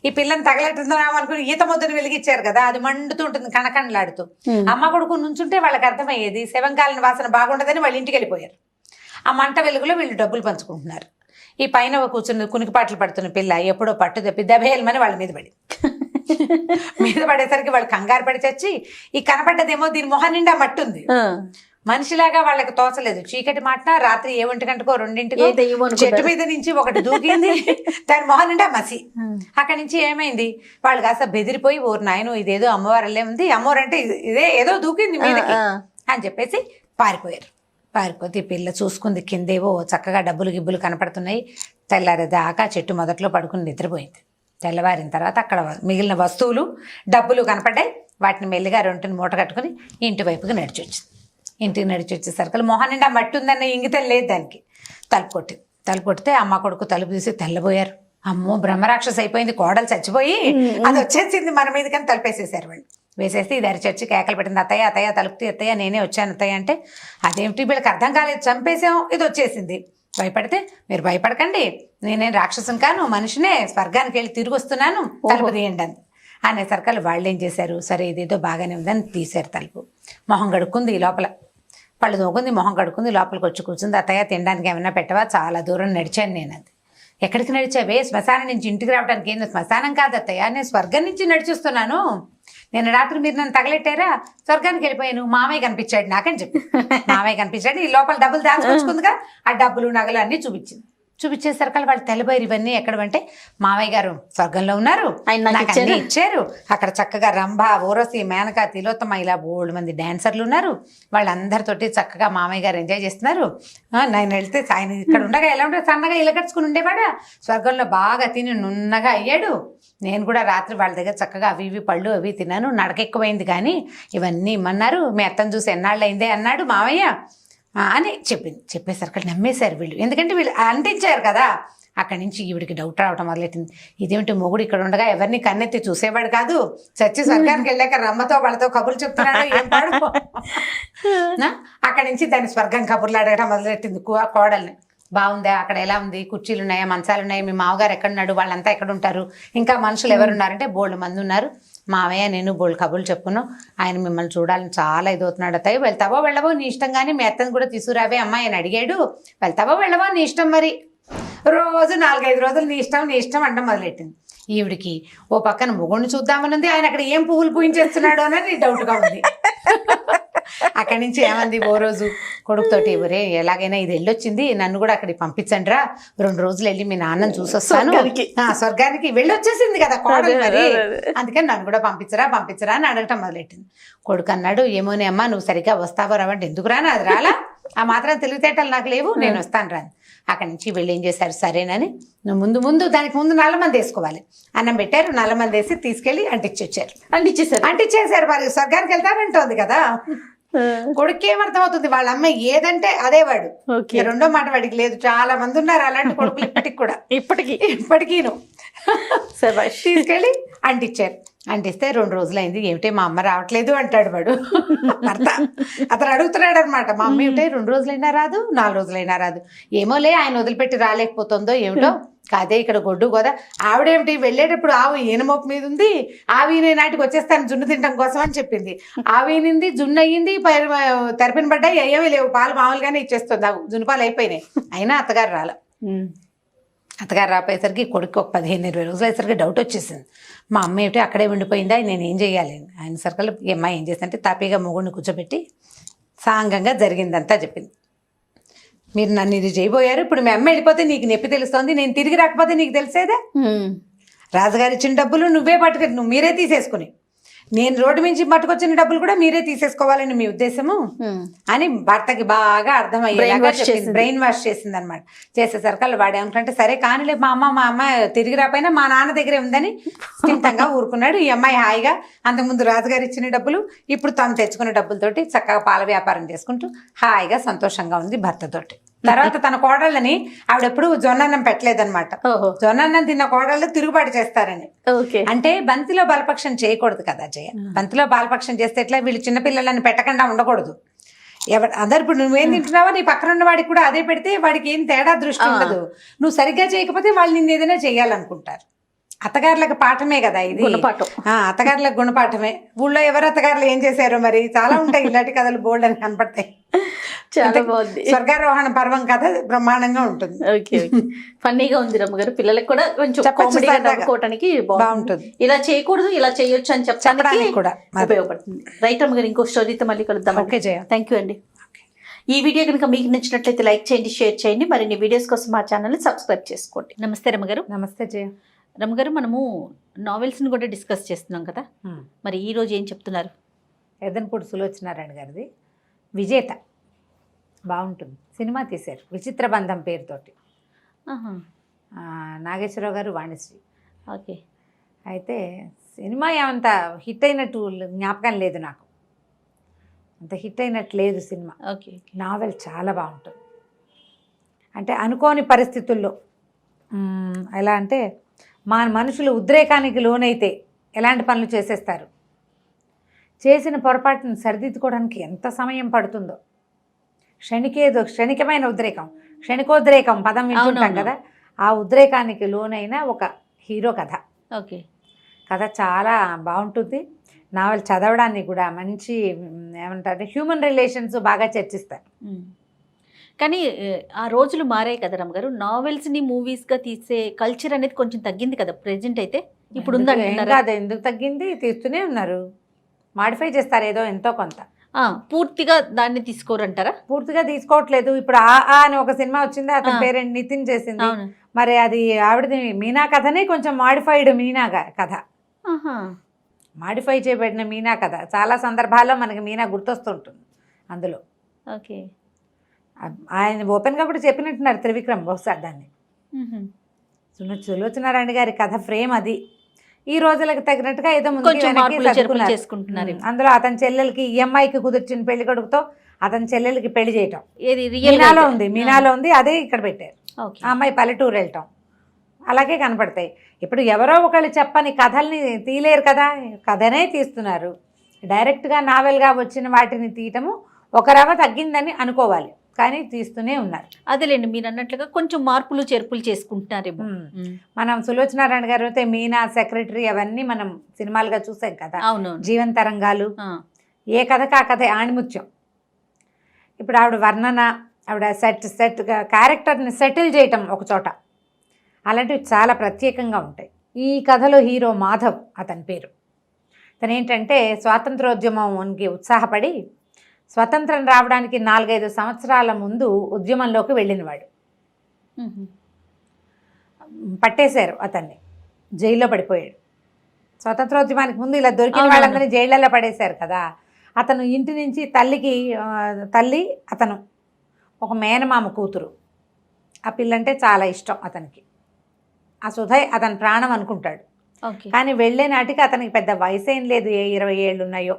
ఈ పిల్లని తగలెట్టుతున్నాం అనుకుని ఈత ముద్దను వెలిగించారు కదా, అది మండుతూ ఉంటుంది కణకణలాడుతూ. అమ్మ కొడుకు నుంచుంటే వాళ్ళకి అర్థమయ్యేది శవంకాలిన వాసన బాగుండదని వాళ్ళు ఇంటికి వెళ్ళిపోయారు. ఆ మంట వెలుగులో వీళ్ళు డబ్బులు పంచుకుంటున్నారు. ఈ పైన కూర్చుని కునికిపాట్లు పడుతున్న పిల్ల ఎప్పుడో పట్టు తప్పి దబేలమని వాళ్ళ మీద పడేసరికి వాళ్ళు కంగారు పడి చచ్చి, ఈ కనపడ్డదేమో దీని మొహం నిండా మట్టుంది. మనిషిలాగా వాళ్ళకి తోచలేదు. చీకటి మాట రాత్రి 1 గంటకో 2 చెట్టు మీద నుంచి ఒకటి దూకింది, దాని మొహం నిండా మసి. అక్కడి నుంచి ఏమైంది, వాళ్ళు కాస్త బెదిరిపోయి, ఓరు నాయను ఇదేదో అమ్మవారల్లే ఉంది, అమ్మవారంటే ఇదే ఏదో దూకింది మీదకి అని చెప్పేసి పారిపోయారు. పారిపోతే ఈ పిల్ల చూసుకుంది, కిందేవో చక్కగా డబ్బులు గిబ్బులు కనపడుతున్నాయి. తెల్లారేదాకా చెట్టు మొదట్లో పడుకుని నిద్రపోయింది. తెల్లవారిన తర్వాత అక్కడ మిగిలిన వస్తువులు డబ్బులు కనపడ్డాయి. వాటిని మెల్లిగా 2 మూట కట్టుకుని ఇంటి వైపుకి నడిచొచ్చింది. ఇంటికి నడిచి వచ్చేసరికి మొహం నిండా మట్టి ఉందన్న ఇంగితం లేదు దానికి. తలుపు కొట్టితే అమ్మ కొడుకు తలుపు తీసి తెల్లబోయారు. అమ్మో బ్రహ్మరాక్షస అయిపోయింది, కోడలు చచ్చిపోయి అది వచ్చేసింది మన మీద, కానీ తలుపేసేసారు వాళ్ళు. వేసేసి ఇది అరిచొచ్చి కేకలు పెట్టింది, అత్తయ్య అత్తయ్య తలుపుతీ అత్తయ్య, నేనే వచ్చాను అత్తయ్య అంటే, అదేమిటి వీళ్ళకి అర్థం కాలేదు, చంపేసాం, ఇది వచ్చేసింది. భయపడితే, మీరు భయపడకండి, నేనేం రాక్షసం కాను, మనిషినే, స్వర్గానికి వెళ్ళి తిరిగి వస్తున్నాను, తలుపు తీయండి అంది. అనేసరికి వాళ్ళు ఏం చేశారు, సరే ఇదేదో బాగానే ఉందని తీశారు తలుపు. మొహం కడుక్కుంది, లోపల పళ్ళు తోకుంది, మొహం కడుక్కుంది, లోపలికి వచ్చి కూర్చుంది. అత్తయ్య తినడానికి ఏమైనా పెట్టవా, చాలా దూరం నడిచాను నేను. అది ఎక్కడికి నడిచావే, శ్మశానం నుంచి ఇంటికి రావడానికి. ఏంది శ్మశానం కాదు అత్తయ్య, నేను స్వర్గం నుంచి నడిచిస్తున్నాను, నేను రాత్రి మీరు నన్ను తగలెట్టారా, స్వర్గానికి వెళ్ళిపోయాను, మామయ్య కనిపించాడు నాకని చెప్పి. మామయ్య కనిపించాడు, ఈ లోపల డబ్బులు దాచుకొచ్చుకుందిగా, ఆ డబ్బులు నగలు అన్నీ చూపించేసరికి వాళ్ళు తెల్లబోయారు. ఇవన్నీ ఎక్కడంటే మామయ్య గారు స్వర్గంలో ఉన్నారు, నాకు అన్నీ ఇచ్చారు, అక్కడ చక్కగా రంభ, ఊరసి, మేనక, తిలోత్తమ ఇలా 3 మంది డాన్సర్లు ఉన్నారు, వాళ్ళందరితోటి చక్కగా మామయ్య గారు ఎంజాయ్ చేస్తున్నారు. నేను వెళ్తే ఆయన ఇక్కడ ఉండగా ఎలా ఉంటే సన్నగా ఇలకట్టుకుని ఉండేవాడా, స్వర్గంలో బాగా తిని నున్నగా అయ్యాడు. నేను కూడా రాత్రి వాళ్ళ దగ్గర చక్కగా అవి ఇవి పళ్ళు అవి తిన్నాను, నడకెక్కువైంది, కానీ ఇవన్నీ ఇమ్మన్నారు, మీ అత్తను చూసి ఎన్నాళ్ళు అయిందే అన్నాడు మామయ్య అని చెప్పింది. చెప్పేసరికి నమ్మేశారు వీళ్ళు, ఎందుకంటే వీళ్ళు అంటించారు కదా. అక్కడి నుంచి ఈవిడికి డౌట్ రావటం మొదలెట్టింది, ఇదేమిటి మొగుడు ఇక్కడ ఉండగా ఎవరిని కన్నెత్తి చూసేవాడు కాదు, చచ్చి స్వర్గానికి వెళ్ళాక రమ్మతో వాళ్ళతో కబుర్లు చెప్తున్నాడు, ఏం పాడు. అక్కడి నుంచి దాన్ని స్వర్గం కబుర్లు అడగడం మొదలెట్టింది కోడల్ని. బాగుందా, అక్కడ ఎలా ఉంది, కుర్చీలు ఉన్నాయా, మంచాలు ఉన్నాయా, మీ మామగారు ఎక్కడున్నాడు, వాళ్ళంతా ఎక్కడ ఉంటారు, ఇంకా మనుషులు ఎవరున్నారంటే 3 మంది ఉన్నారు, మావయ్య నేను బోల్డ్ కబుర్లు చెప్పుకున్నాం, ఆయన మిమ్మల్ని చూడాలని చాలా ఇదవుతున్నాడు అత్తయ్య, వెళ్తావో వెళ్ళవో నీ ఇష్టం, కానీ మీ అత్తని కూడా తీసుకురావే అమ్మాయి అని అడిగాడు, వెళ్తావో వెళ్ళవో నీ ఇష్టం మరి రోజు 4-5 రోజులు నీ ఇష్టం అంటాం మొదలెట్టింది. ఈవిడికి ఓ పక్కన మొగుడిని చూద్దామని ఉంది, ఆయన అక్కడ ఏం పువ్వులు పూయించేస్తున్నాడు అని డౌట్గా ఉంది. అక్కడి నుంచి ఏమంది ఓ రోజు కొడుకుతోటి, ఒరే ఎలాగైనా ఇది వెళ్ళొచ్చింది, నన్ను కూడా అక్కడికి పంపించండి రా, 2 రోజులు వెళ్ళి మీ నాన్నని చూసొస్తాను, స్వర్గానికి వెళ్ళొచ్చేసింది కదా కోడలు మరి, అందుకని నన్ను కూడా పంపించరా అని అడగటం మొదలెట్టింది. కొడుకు అన్నాడు, ఏమోనే అమ్మా నువ్వు సరిగ్గా వస్తావో రావంటే, ఎందుకు రాను, అది రాలా, ఆ మాత్రం తెలివితేటలు నాకు లేవు, నేను వస్తాను రాను. అక్కడి నుంచి వెళ్ళి ఏం చేశారు, సరేనని నువ్వు ముందు దానికి ముందు నల్లమంది వేసుకోవాలి, అన్నం పెట్టారు, నల్లమంది వేసి తీసుకెళ్లి అంటించేశారు. మరి స్వర్గానికి వెళ్తానంటోంది కదా. కొడుకు ఏమర్థం అవుతుంది, వాళ్ళ అమ్మ ఏదంటే అదే వాడు, రెండో మాట వాడికి లేదు. చాలా మంది ఉన్నారు అలాంటి కొడుకులు ఇప్పటికి కూడా, ఇప్పటికీను. తీసుకెళ్ళి అంటించారు. అంటిస్తే 2 రోజులైంది, ఏమిటే మా అమ్మ రావట్లేదు అంటాడు వాడు భర్త. అతను అడుగుతున్నాడు అనమాట, మా అమ్మ ఏమిటే 2 రోజులైనా రాదు, 4 రోజులైనా రాదు, ఏమోలే ఆయన వదిలిపెట్టి రాలేకపోతుందో ఏమిటో, కాదే ఇక్కడ గొడ్డు కదా, ఆవిడేమిటి వెళ్ళేటప్పుడు ఆవు ఈనమోపు మీద ఉంది, ఆవి నాటికి వచ్చేస్తాను జున్ను తినడం కోసం అని చెప్పింది. ఆవినింది, జున్ను అయ్యింది, తెరపిన పడ్డాయి, ఏమీ లేవు, పాలు మామూలుగానే ఇచ్చేస్తుంది, ఆవు జున్ను పాలు అయిపోయినాయి. అయినా అత్తగారు రాల. అత్తగారు రాపోయేసరికి కొడుకు ఒక 15-20 రోజులు అయ్యేసరికి డౌట్ వచ్చేసింది, మా అమ్మ ఏమిటి అక్కడే ఉండిపోయిందా, నేను ఏం చేయాలి. ఆయన సర్కల్ అమ్మాయి ఏం చేసిందంటే తాపీగా మొగుడిని కూర్చోబెట్టి సాంగంగా జరిగిందంతా చెప్పింది. మీరు నన్ను ఇది చేయబోయారు, ఇప్పుడు మీ అమ్మ వెళ్ళిపోతే నీకు నొప్పి తెలుస్తోంది, నేను తిరిగి రాకపోతే నీకు తెలిసేదే, రాజుగారు ఇచ్చిన డబ్బులు నువ్వే పట్టుకు మీరే తీసేసుకుని, నేను రోడ్డు నుంచి పట్టుకొచ్చిన డబ్బులు కూడా మీరే తీసేసుకోవాలని మీ ఉద్దేశము అని భర్తకి బాగా అర్థమయ్యేలాగా బ్రెయిన్ వాష్ చేసింది అనమాట. చేసేసరికి వాడు ఏమంటే, సరే కానిలే మా అమ్మ తిరిగి రాపోయినా మా నాన్న దగ్గరే ఉందని స్థిమితంగా ఊరుకున్నాడు. ఈ అమ్మాయి హాయిగా అంతకుముందు రాజుగారు ఇచ్చిన డబ్బులు, ఇప్పుడు తను తెచ్చుకున్న డబ్బులతోటి చక్కగా పాల వ్యాపారం చేసుకుంటూ హాయిగా సంతోషంగా ఉంది భర్తతోటి. తర్వాత తన కోడళ్ళని ఆవిడెప్పుడు జొన్నన్నం పెట్టలేదన్నమాట. జొన్నన్నం తిన్న కోడళ్ళు తిరుగుబాటు చేస్తారని. అంటే బంతిలో బలపక్షం చేయకూడదు కదా జయ. బంతిలో బాలపక్షం చేస్తే ఎట్లా, వీళ్ళు చిన్నపిల్లలని పెట్టకుండా ఉండకూడదు. అందరు ఇప్పుడు నువ్వేం తింటున్నావో నీ పక్కన ఉన్న వాడికి కూడా అదే పెడితే వాడికి ఏం తేడా దృష్టి ఉండదు. నువ్వు సరిగ్గా చేయకపోతే వాళ్ళు నిన్ను ఏదైనా చేయాలనుకుంటారు. అత్తగారులకు పాఠమే కదా ఇది, అత్తగారులకు గుణపాఠమే. ఊళ్ళో ఎవరు అత్తగారులు ఏం చేశారో మరి, చాలా ఉంటాయి ఇలాంటి కథలు, బోల్డ్ అని కనపడతాయి. చాలా బాగుంది. స్వర్గారోహణ పర్వం కథ బ్రహ్మాండంగా ఉంటుంది. ఫన్నీగా ఉంది రమ్మగారు, పిల్లలకు కూడా కొంచెం కామెడీగా నవ్వుకోవడానికి బాగుంటుంది. ఇలా చేయకూడదు, ఇలా చేయొచ్చు అని చెప్పడానికి కూడా ఉపయోగపడుతుంది. రైట్ రమ్మగారు, ఇంకో స్టోరీతో మళ్ళీ కలుద్దాం. ఓకే జయ, థ్యాంక్ యూ అండి. ఈ వీడియో కనుక మీకు నచ్చినట్లయితే లైక్ చేయండి, షేర్ చేయండి, మరిన్ని వీడియోస్ కోసం మా ఛానల్ని సబ్స్క్రైబ్ చేసుకోండి. నమస్తే రమ్మగారు. నమస్తే జయ. రమ్మగారు, మనము నావెల్స్ని కూడా డిస్కస్ చేస్తున్నాం కదా, మరి ఈ రోజు ఏం చెప్తున్నారు? ఎదన్పూడి సులోచనారాయణ గారిది విజేత, బాగుంటుంది. సినిమా తీశారు విచిత్ర బంధం పేరుతోటి. నాగేశ్వరరావు గారు, వాణిశ్రీ. ఓకే. అయితే సినిమా ఏమంత హిట్ అయినట్టు జ్ఞాపకం లేదు నాకు, అంత హిట్ అయినట్టు లేదు సినిమా. ఓకే. నావెల్ చాలా బాగుంటుంది. అంటే అనుకోని పరిస్థితుల్లో ఎలా అంటే, మా మనుషులు ఉద్రేకానికి లోనైతే ఎలాంటి పనులు చేసేస్తారు, చేసిన పొరపాటును సరిదిద్దుకోవడానికి ఎంత సమయం పడుతుందో. క్షణికమైన ఉద్రేకం, క్షణికోద్రేకం పదం వింటుంటాం కదా, ఆ ఉద్రేకానికి లోనైన ఒక హీరో కథ. ఓకే. కథ చాలా బాగుంటుంది. నావెల్ చదవడానికి కూడా మంచి ఏమంటారు, హ్యూమన్ రిలేషన్స్ బాగా చర్చిస్తారు. కానీ ఆ రోజులు మారాయి కదా రమ్మగారు, నావెల్స్ని మూవీస్గా తీసే కల్చర్ అనేది కొంచెం తగ్గింది కదా ప్రెజెంట్. అయితే ఇప్పుడు కాదు, ఎందుకు తగ్గింది, తీస్తూనే ఉన్నారు, మాడిఫై చేస్తారు ఏదో ఎంతో కొంత. పూర్తిగా దాన్ని తీసుకోరంటారా? పూర్తిగా తీసుకోవట్లేదు. ఇప్పుడు ఆ అని ఒక సినిమా వచ్చింది, అతని పేరెంట్ నితిన్ చేసింది, మరి అది ఆవిడది మీనా కథనే కొంచెం మాడిఫైడ్ మీనా కథ, మాడిఫై చేయబడిన మీనా కథ. చాలా సందర్భాల్లో మనకి మీనా గుర్తొస్తుంటుంది అందులో. ఓకే. ఆయన ఓపెన్గా కూడా చెప్పినట్టున్నారు త్రివిక్రమ్ బహుశా దాన్ని. సులోచనారాయణ గారి కథ ఫ్రేమ్ అది. ఈ రోజులకు తగినట్టుగా ఏదో చేసుకుంటున్నారు. అందులో అతని చెల్లెలకి, ఈ అమ్మాయికి కుదిర్చిన పెళ్లి కొడుకుతో అతని చెల్లెలకి పెళ్లి చేయటం మీనాలో ఉంది, అదే ఇక్కడ పెట్టారు. ఆ అమ్మాయి పల్లెటూరు వెళ్ళటం అలాగే కనపడతాయి. ఇప్పుడు ఎవరో ఒకళ్ళు చెప్పని కథల్ని తీయలేరు కదా, కథనే తీస్తున్నారు. డైరెక్ట్గా నావెల్గా వచ్చిన వాటిని తీయటము ఒక రవ తగ్గిందని అనుకోవాలి, కానీ తీస్తూనే ఉన్నారు. అదేలేండి, మీరు అన్నట్లుగా కొంచెం మార్పులు చేర్పులు చేసుకుంటున్నారేమో. మనం సులోచనారాయణ గారు అయితే మీనా, సెక్రటరీ అవన్నీ మనం సినిమాలుగా చూసాం కదా. అవును. జీవన తరంగాలు, ఏ కథకు ఆ కథ ఆణిముత్యం. ఇప్పుడు ఆవిడ వర్ణన, ఆవిడ క్యారెక్టర్ని సెటిల్ చేయటం ఒక చోట, అలాంటివి చాలా ప్రత్యేకంగా ఉంటాయి. ఈ కథలో హీరో మాధవ్ అతని పేరు. తను ఏంటంటే స్వాతంత్రోద్యమంకి ఉత్సాహపడి స్వతంత్రం రావడానికి 4-5 సంవత్సరాల ముందు ఉద్యమంలోకి వెళ్ళినవాడు. పట్టేశారు అతన్ని, జైల్లో పడిపోయాడు. స్వతంత్రోద్యమానికి ముందు ఇలా దొరికిన వాళ్ళందరినీ జైళ్ళలో పడేశారు కదా. అతను ఇంటి నుంచి తల్లి అతను ఒక మేనమామ కూతురు. ఆ పిల్లంటే చాలా ఇష్టం అతనికి. ఆ సుధయ్ అతని ప్రాణం అనుకుంటాడు. కానీ వెళ్ళే నాటికి అతనికి పెద్ద వయసు ఏం లేదు, 20 ఏళ్ళు ఉన్నాయో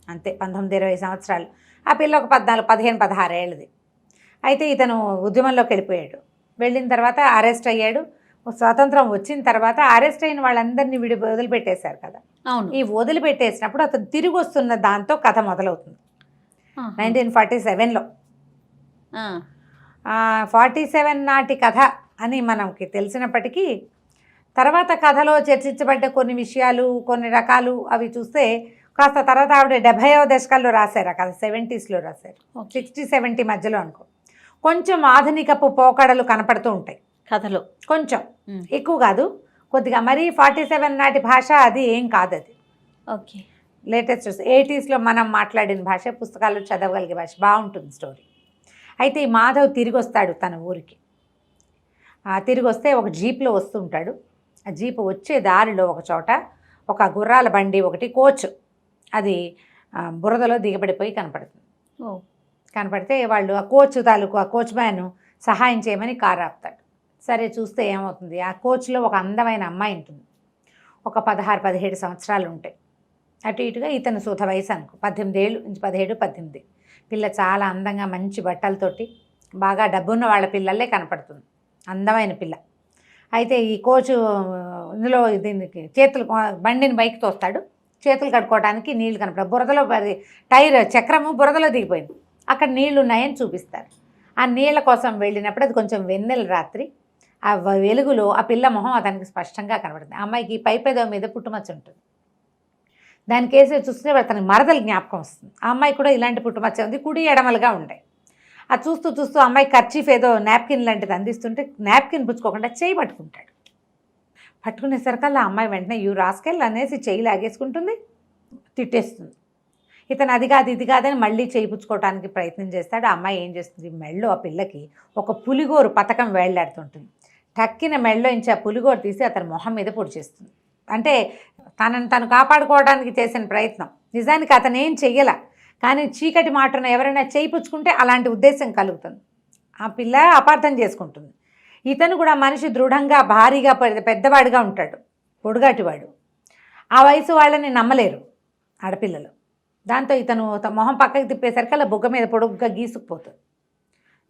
అంతే, 19-20 సంవత్సరాలు. ఆ పిల్ల ఒక 14-15-16 ఏళ్ళది. అయితే ఇతను ఉద్యమంలోకి వెళ్ళిపోయాడు. వెళ్ళిన తర్వాత అరెస్ట్ అయ్యాడు. స్వాతంత్రం వచ్చిన తర్వాత అరెస్ట్ అయిన వాళ్ళందరినీ వదిలిపెట్టేశారు కదా. ఈ వదిలిపెట్టేసినప్పుడు అతను తిరిగి వస్తున్న దాంతో కథ మొదలవుతుంది. 1947లో 47 నాటి కథ అని మనకి తెలిసినప్పటికీ తర్వాత కథలో చర్చించబడ్డ కొన్ని విషయాలు, కొన్ని రకాలు అవి చూస్తే కాస్త తర్వాత ఆవిడ 70వ దశకాల్లో రాశారు ఆ కథ, 70sలో రాశారు, 60-70 మధ్యలో అనుకో. కొంచెం ఆధునికపు పోకడలు కనపడుతూ ఉంటాయి కథలో, కొంచెం ఎక్కువ కాదు, కొద్దిగా. మరీ 47 నాటి భాష అది ఏం కాదు, అది ఓకే లేటెస్ట్ 80sలో మనం మాట్లాడిన భాష, పుస్తకాల్లో చదవగలిగే భాష, బాగుంటుంది స్టోరీ. అయితే ఈ మాధవ్ తిరిగి వస్తాడు తన ఊరికి. తిరిగి వస్తే ఒక జీప్లో వస్తుంటాడు. ఆ జీప్ వచ్చే దారిలో ఒక చోట ఒక గుర్రాల బండి ఒకటి, కోచ్, అది బురదలో దిగబడిపోయి కనపడుతుంది. కనపడితే వాళ్ళు ఆ కోచ్ తాలూకు ఆ కోచ్ మ్యాన్ సహాయం చేయమని కారు ఆపుతాడు. సరే చూస్తే ఏమవుతుంది, ఆ కోచ్లో ఒక అందమైన అమ్మాయి ఉంటుంది. ఒక 16-17 సంవత్సరాలు ఉంటాయి. అటు ఇటుగా ఇతను సుధ వయసు అనుకో, 18 ఏళ్ళు నుంచి 17-18. పిల్ల చాలా అందంగా మంచి బట్టలతోటి బాగా డబ్బున్న వాళ్ళ పిల్లలే కనపడుతుంది, అందమైన పిల్ల. అయితే ఈ కోచు ఇందులో దీనికి చేతులు, బండిని బైక్ తోస్తాడు, చేతులు కడుక్కోవడానికి నీళ్లు కనపడ, బురదలో టైర్ చక్రము బురదలో దిగిపోయింది, అక్కడ నీళ్లు ఉన్నాయని చూపిస్తారు. ఆ నీళ్ల కోసం వెళ్ళినప్పుడు అది కొంచెం వెన్నెల రాత్రి, ఆ వెలుగులో ఆ పిల్ల మొహం అతనికి స్పష్టంగా కనబడుతుంది. ఆ అమ్మాయికి పైపెదవ మీద పుట్టుమచ్చ ఉంటుంది. దానికి వేసి చూస్తే అతనికి మరదలు జ్ఞాపకం వస్తుంది. ఆ అమ్మాయి కూడా ఇలాంటి పుట్టుమచ్చ ఉంది, కుడి ఎడమలుగా ఉంటాయి. అది చూస్తూ చూస్తూ అమ్మాయి కర్చీఫ్ ఏదో నాప్కిన్ లాంటిది అందిస్తుంటే నాప్కిన్ పుచ్చుకోకుండా చేయి పట్టుకుంటాడు. పట్టుకునేసరికల్లా అమ్మాయి వెంటనే యూ రాస్కెల్ అనేసి చేయి లాగేసుకుంటుంది, తిట్టేస్తుంది. ఇతను అది కాదు ఇది కాదని మళ్ళీ చేయి పుచ్చుకోవడానికి ప్రయత్నం చేస్తాడు. ఆ అమ్మాయి ఏం చేస్తుంది, మెళ్ళో ఆ పిల్లకి ఒక పులిగోరు పథకం వేళ్లాడుతుంటుంది. టక్కిన మెళ్ళో ఇంచి ఆ పులిగోరు తీసి అతని మొహం మీద పొడి చేస్తుంది. అంటే తనను తను కాపాడుకోవడానికి చేసిన ప్రయత్నం. నిజానికి అతను ఏం చెయ్యల, కానీ చీకటి మాటను ఎవరైనా చేయి పుచ్చుకుంటే అలాంటి ఉద్దేశం కలుగుతుంది. ఆ పిల్ల అపార్థం చేసుకుంటుంది. ఇతను కూడా మనిషి దృఢంగా భారీగా పెద్దవాడిగా ఉంటాడు, పొడుగాటివాడు. ఆ వయసు వాళ్ళని నమ్మలేరు ఆడపిల్లలు. దాంతో ఇతను మొహం పక్కకి తిప్పేసరికి అలా బుగ్గ మీద పొడుగ్గా గీసుకుపోతుంది,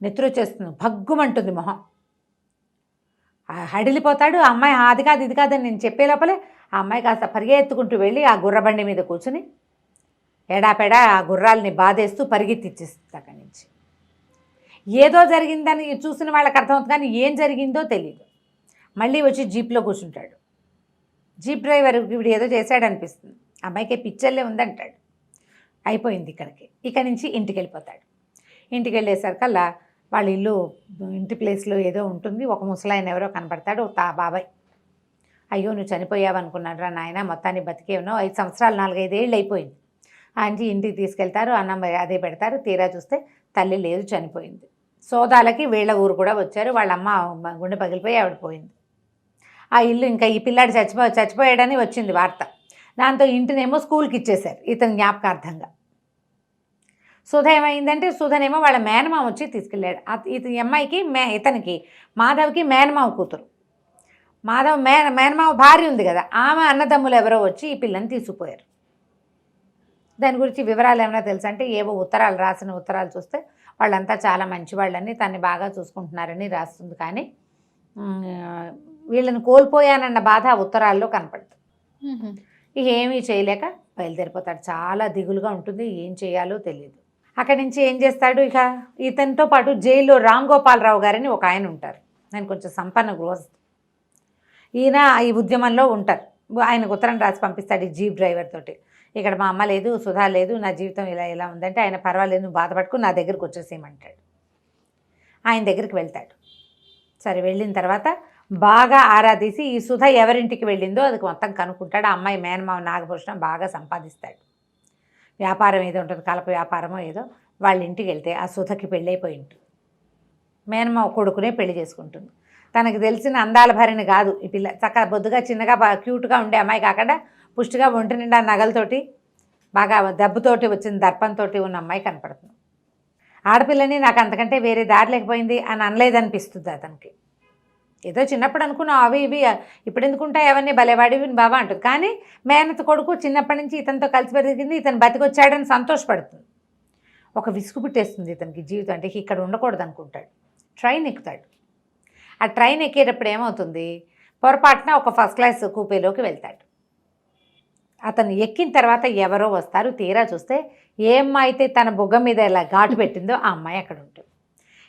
నెత్తురు వచ్చేస్తుంది, భగ్గుమంటుంది మొహం. హడిలిపోతాడు. ఆ అమ్మాయి అది కాదు ఇది కాదని నేను చెప్పే లోపలే ఆ అమ్మాయి కాస్త పరిగెత్తుకుంటూ వెళ్ళి ఆ గుర్రబండి మీద కూర్చుని ఎడాపెడా ఆ గుర్రాలని బాధేస్తూ పరిగెత్తిచ్చేస్తుంది అక్కడి నుంచి. ఏదో జరిగిందని చూసిన వాళ్ళకి అర్థమవుతుంది, కానీ ఏం జరిగిందో తెలియదు. మళ్ళీ వచ్చి జీప్లో కూర్చుంటాడు. జీప్ డ్రైవర్ వీడు ఏదో చేశాడనిపిస్తుంది, అమ్మాయికి పిచ్చర్లే ఉందంటాడు. అయిపోయింది ఇక్కడి నుంచి ఇంటికి వెళ్ళిపోతాడు. ఇంటికి వెళ్ళేసరికల్లా వాళ్ళ ఇల్లు, ఇంటి ప్లేస్లో ఏదో ఉంటుంది. ఒక ముసలాయన ఎవరో కనపడతాడు, బాబాయ్. అయ్యో నువ్వు చనిపోయావు అనుకున్నాడు రా నాయన, మొత్తాన్ని బతికే ఉన్నావు, 5 సంవత్సరాలు 4-5 ఏళ్ళు అయిపోయింది. ఆంటీ ఇంటికి తీసుకెళ్తారు, అన్నం అదే పెడతారు. తీరా చూస్తే తల్లి లేదు, చనిపోయింది. సోదాలకి వీళ్ళ ఊరు కూడా వచ్చారు. వాళ్ళ అమ్మ గుండె పగిలిపోయి ఆవిడ పోయింది. ఆ ఇల్లు ఇంకా ఈ పిల్లాడు చచ్చిపోయాడని వచ్చింది వార్త. దాంతో ఇంటినేమో స్కూల్కి ఇచ్చేశారు ఇతని జ్ఞాపకార్థంగా. సుధ ఏమైందంటే, సుధనేమో వాళ్ళ మేనమామ వచ్చి తీసుకెళ్ళాడు. ఈ అమ్మాయికి ఇతనికి మాధవ్కి మేనమామ కూతురు. మాధవ్ మేనమామ భార్య ఉంది కదా, ఆమె అన్నదమ్ములు ఎవరో వచ్చి ఈ పిల్లని తీసుకుపోయారు. దాని గురించి వివరాలు ఏమైనా తెలుసా అంటే, ఏవో ఉత్తరాలు, రాసిన ఉత్తరాలు చూస్తే వాళ్ళంతా చాలా మంచివాళ్ళని, తన్ని బాగా చూసుకుంటున్నారని రాస్తుంది. కానీ వీళ్ళని కోల్పోయానన్న బాధ ఆ ఉత్తరాల్లో కనపడుతుంది. ఇక ఏమీ చేయలేక బయలుదేరిపోతాడు. చాలా దిగులుగా ఉంటుంది, ఏం చేయాలో తెలియదు. అక్కడి నుంచి ఏం చేస్తాడు, ఇక ఇతనితో పాటు జైల్లో రామ్ గోపాలరావు గారని ఒక ఆయన ఉంటారు. ఆయన కొంచెం సంపన్న గృహస్థు. ఈయన ఈ ఉద్యమంలో ఉంటారు. ఆయనకు ఉత్తరం రాసి పంపిస్తాడు ఈ జీప్ డ్రైవర్ తోటి. ఇక్కడ మా అమ్మ లేదు, సుధా లేదు, నా జీవితం ఇలా ఉందంటే ఆయన పర్వాలేదు నువ్వు బాధపడుకు, నా దగ్గరికి వచ్చేసేయమంటాడు. ఆయన దగ్గరికి వెళ్తాడు. సరే వెళ్ళిన తర్వాత బాగా ఆరాధీసి ఈ సుధ ఎవరింటికి వెళ్ళిందో అది మొత్తం కనుక్కుంటాడు. ఆ అమ్మాయి మేనమావ నాగభూషణం బాగా సంపాదిస్తాడు. వ్యాపారం ఏదో ఉంటుంది, కలప వ్యాపారమో ఏదో. వాళ్ళ ఇంటికి వెళ్తే ఆ సుధకి పెళ్ళైపోయి ఉంటుంది. మేనమావ కొడుకునే పెళ్లి చేసుకుంటుంది. తనకు తెలిసిన అందాల భరిని కాదు ఈ పిల్ల. చక్కగా బొద్దుగా చిన్నగా బాగా క్యూట్గా ఉండే అమ్మాయి కాకుండా పుష్టిగా ఒంటి నిండా నగలతోటి బాగా దెబ్బతోటి వచ్చిన దర్పంతో ఉన్న అమ్మాయి కనపడుతుంది. ఆడపిల్లని నాకు అంతకంటే వేరే దారి లేకపోయింది అని అనలేదనిపిస్తుంది అతనికి. ఏదో చిన్నప్పుడు అనుకున్నావు అవి ఇవి ఇప్పుడు ఎందుకుంటాయి అవన్నీ భలేవాడివి బాబా అంటుంది. కానీ మేనత కొడుకు చిన్నప్పటి నుంచి ఇతనితో కలిసి పెరిగింది, ఇతను బతికొచ్చాడని సంతోషపడుతుంది. ఒక విసుగు పుట్టేస్తుంది ఇతనికి జీవితం అంటే ఇక్కడ ఉండకూడదు అనుకుంటాడు. ట్రైన్ ఎక్కుతాడు. ఆ ట్రైన్ ఎక్కేటప్పుడు ఏమవుతుంది, పొరపాటున ఒక ఫస్ట్ క్లాస్ కూపేలోకి వెళ్తాడు. అతను ఎక్కిన తర్వాత ఎవరో వస్తారు. తీరా చూస్తే ఏ అమ్మాయి అయితే తన బుగ్గ మీద ఇలా ఘాటు పెట్టిందో ఆ అమ్మాయి అక్కడ ఉంటుంది.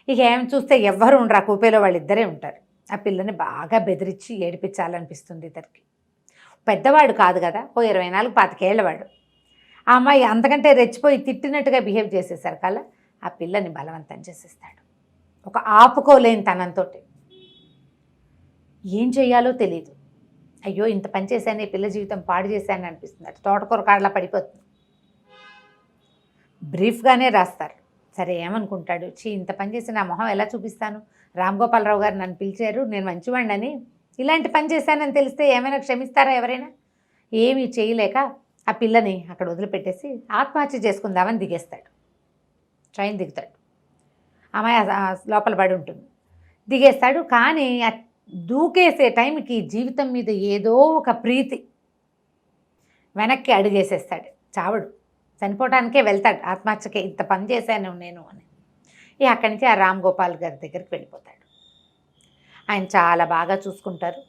ఇక ఏం చూస్తే ఎవ్వరు ఉండరు, ఆ కూపేలో వాళ్ళిద్దరే ఉంటారు. ఆ పిల్లని బాగా బెదిరించి ఏడిపించాలనిపిస్తుంది ఇతనికి. పెద్దవాడు కాదు కదా, ఓ 24-25 ఏళ్ళవాడు. ఆ అమ్మాయి అంతకంటే రెచ్చిపోయి తిట్టినట్టుగా బిహేవ్ చేసేసరి కల్లా ఆ పిల్లని బలవంతం చేసేస్తాడు. ఒక ఆపుకోలేని తనంతో ఏం చెయ్యాలో తెలియదు. అయ్యో ఇంత పని చేశాను, ఈ పిల్ల జీవితం పాడు చేశాను అనిపిస్తుంది. అటు తోటకూర కాడలా పడిపోతుంది. బ్రీఫ్గానే రాస్తారు. సరే ఏమనుకుంటాడు, ఇంత పని చేసి నా మొహం ఎలా చూపిస్తాను, రామ్ గోపాలరావు గారు నన్ను పిలిచారు, నేను మంచివాడిని, ఇలాంటి పని చేశానని తెలిస్తే ఏమైనా క్షమిస్తారా ఎవరైనా? ఏమీ చేయలేక ఆ పిల్లని అక్కడ వదిలిపెట్టేసి ఆత్మహత్య చేసుకుందామని దిగేస్తాడు. ట్రైన్ దిగుతాడు. అమ్మాయి లోపల పడి ఉంటుంది. దిగేస్తాడు. కానీ దూకేసే టైంకి జీవితం మీద ఏదో ఒక ప్రీతి వెనక్కి అడుగేసేస్తాడు. చావడు, చనిపోవడానికే వెళ్తాడు. ఆత్మహత్యకే ఇంత పని చేశాను నేను అని. అక్కడి నుంచి ఆ రామ్ గోపాల్ గారి దగ్గరికి వెళ్ళిపోతాడు. ఆయన చాలా బాగా చూసుకుంటారు.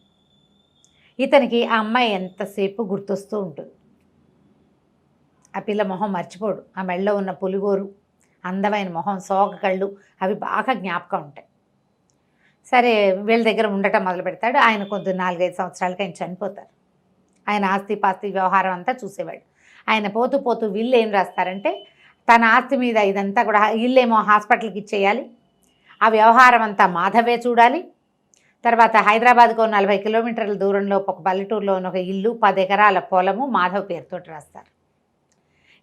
ఇతనికి ఆ అమ్మాయి ఎంతసేపు గుర్తొస్తూ ఉంటుంది. ఆ పిల్ల మొహం మర్చిపోడు. ఆ మెళ్ళలో ఉన్న పులిగోరు, అందమైన మొహం, సోగ కళ్ళు అవి బాగా జ్ఞాపకం ఉంటాయి. సరే వీళ్ళ దగ్గర ఉండటం మొదలు పెడతాడు. ఆయన కొంత 4-5 సంవత్సరాలకి ఆయన చనిపోతారు. ఆయన ఆస్తి పాస్తి వ్యవహారం అంతా చూసేవాడు. ఆయన పోతూ పోతూ వీళ్ళు ఏం రాస్తారంటే తన ఆస్తి మీద ఇదంతా కూడా ఇల్లేమో హాస్పిటల్కి ఇచ్చేయాలి, ఆ వ్యవహారం అంతా మాధవే చూడాలి. తర్వాత హైదరాబాద్కు 40 కిలోమీటర్ల దూరంలో ఒక పల్లెటూరులో ఉన్న ఒక ఇల్లు, 10 ఎకరాల పొలము మాధవ్ పేరుతోటి రాస్తారు.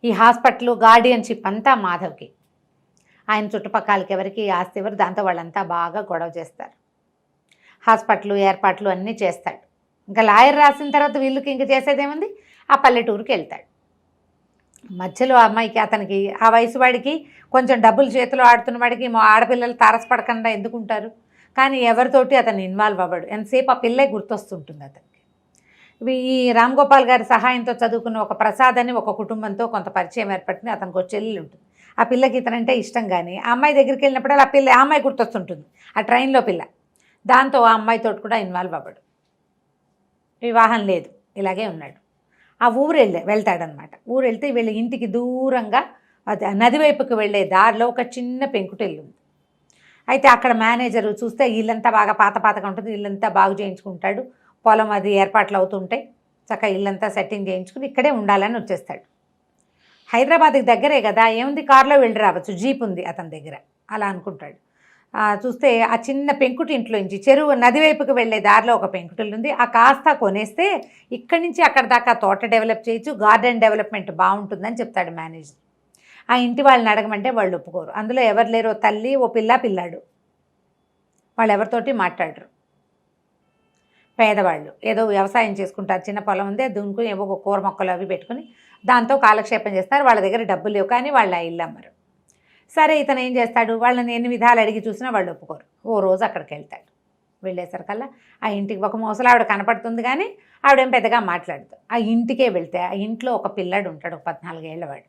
ఈ హాస్పిటల్ గార్డియన్షిప్ అంతా మాధవ్కి. ఆయన చుట్టుపక్కలకి ఎవరికి ఆస్తి ఎవరు, దాంతో వాళ్ళంతా బాగా గొడవ చేస్తారు. హాస్పిటల్ ఏర్పాట్లు అన్నీ చేస్తాడు. ఇంకా లాయర్ రాసిన తర్వాత వీళ్ళకి ఇంక చేసేదేముంది, ఆ పల్లెటూరుకి వెళ్తాడు. మధ్యలో అమ్మాయికి అతనికి ఆ వయసు వాడికి కొంచెం డబ్బులు చేతిలో ఆడుతున్న వాడికి ఆడపిల్లలు తారసపడకుండా ఎందుకుంటారు, కానీ ఎవరితోటి అతను ఇన్వాల్వ్ అవ్వడు. ఎంతసేపు ఆ పిల్లే గుర్తొస్తుంటుంది అతనికి. ఈ రామ్ గోపాల్ గారి సహాయంతో చదువుకున్న ఒక ప్రసాద్ అని ఒక కుటుంబంతో కొంత పరిచయం ఏర్పడింది. అతనికి ఒక చెల్లి ఉంటుంది. ఆ పిల్లకి ఇతనంటే ఇష్టం, కానీ ఆ అమ్మాయి దగ్గరికి వెళ్ళినప్పుడు ఆ అమ్మాయి గుర్తొస్తుంటుంది, ఆ ట్రైన్లో పిల్ల. దాంతో ఆ అమ్మాయితో కూడా ఇన్వాల్వ్ అవ్వడు. వివాహం లేదు, ఇలాగే ఉన్నాడు. ఆ ఊరు వెళ్తాడనమాట. ఊరు వెళ్తే వీళ్ళ ఇంటికి దూరంగా అది నది వైపుకి వెళ్ళే దారిలో ఒక చిన్న పెంకుటిల్లు ఉంది. అయితే అక్కడ మేనేజరు చూస్తే ఇల్లంతా బాగా పాతగా ఉంటుంది, ఇల్లంతా బాగు చేయించుకుంటాడు. పొలం అది ఏర్పాట్లు అవుతుంటాయి. చక్కగా ఇల్లంతా సెట్టింగ్ చేయించుకుని ఇక్కడే ఉండాలని వచ్చేస్తాడు. హైదరాబాద్కి దగ్గరే కదా, ఏముంది కారులో వెళ్ళి రావచ్చు, జీప్ ఉంది అతని దగ్గర, అలా అనుకుంటాడు. చూస్తే ఆ చిన్న పెంకుటి ఇంట్లో నుంచి చెరువు నది వైపుకి వెళ్ళే దారిలో ఒక పెంకుటిల్లు ఉంది. ఆ కాస్త కొనేస్తే ఇక్కడి నుంచి అక్కడ దాకా తోట డెవలప్ చేయొచ్చు, గార్డెన్ డెవలప్మెంట్ బాగుంటుందని చెప్తాడు మేనేజర్. ఆ ఇంటి వాళ్ళని అడగమంటే వాళ్ళు ఒప్పుకోరు. అందులో ఎవరు లేరు, తల్లి, ఓ పిల్లాడు. వాళ్ళు ఎవరితోటి మాట్లాడరు. పేదవాళ్ళు ఏదో వ్యవసాయం చేసుకుంటారు, చిన్న పొలం ఉంది, దున్నుకుని ఏవో కూర మొక్కలు అవి పెట్టుకుని దాంతో కాలక్షేపం చేస్తారు. వాళ్ళ దగ్గర డబ్బులు లేవు, కానీ వాళ్ళు ఆ ఇల్లు అమ్మరు. సరే ఇతను ఏం చేస్తాడు, వాళ్ళని ఎన్ని విధాలు అడిగి చూసినా వాళ్ళు ఒప్పుకోరు. ఓ రోజు అక్కడికి వెళ్తాడు. వెళ్ళేసరికల్లా ఆ ఇంటికి ఒక ముసలావిడ కనపడుతుంది, కానీ ఆవిడేం పెద్దగా మాట్లాడదు. ఆ ఇంటికే వెళ్తే ఆ ఇంట్లో ఒక పిల్లాడు ఉంటాడు, 14 ఏళ్ళ వాడు.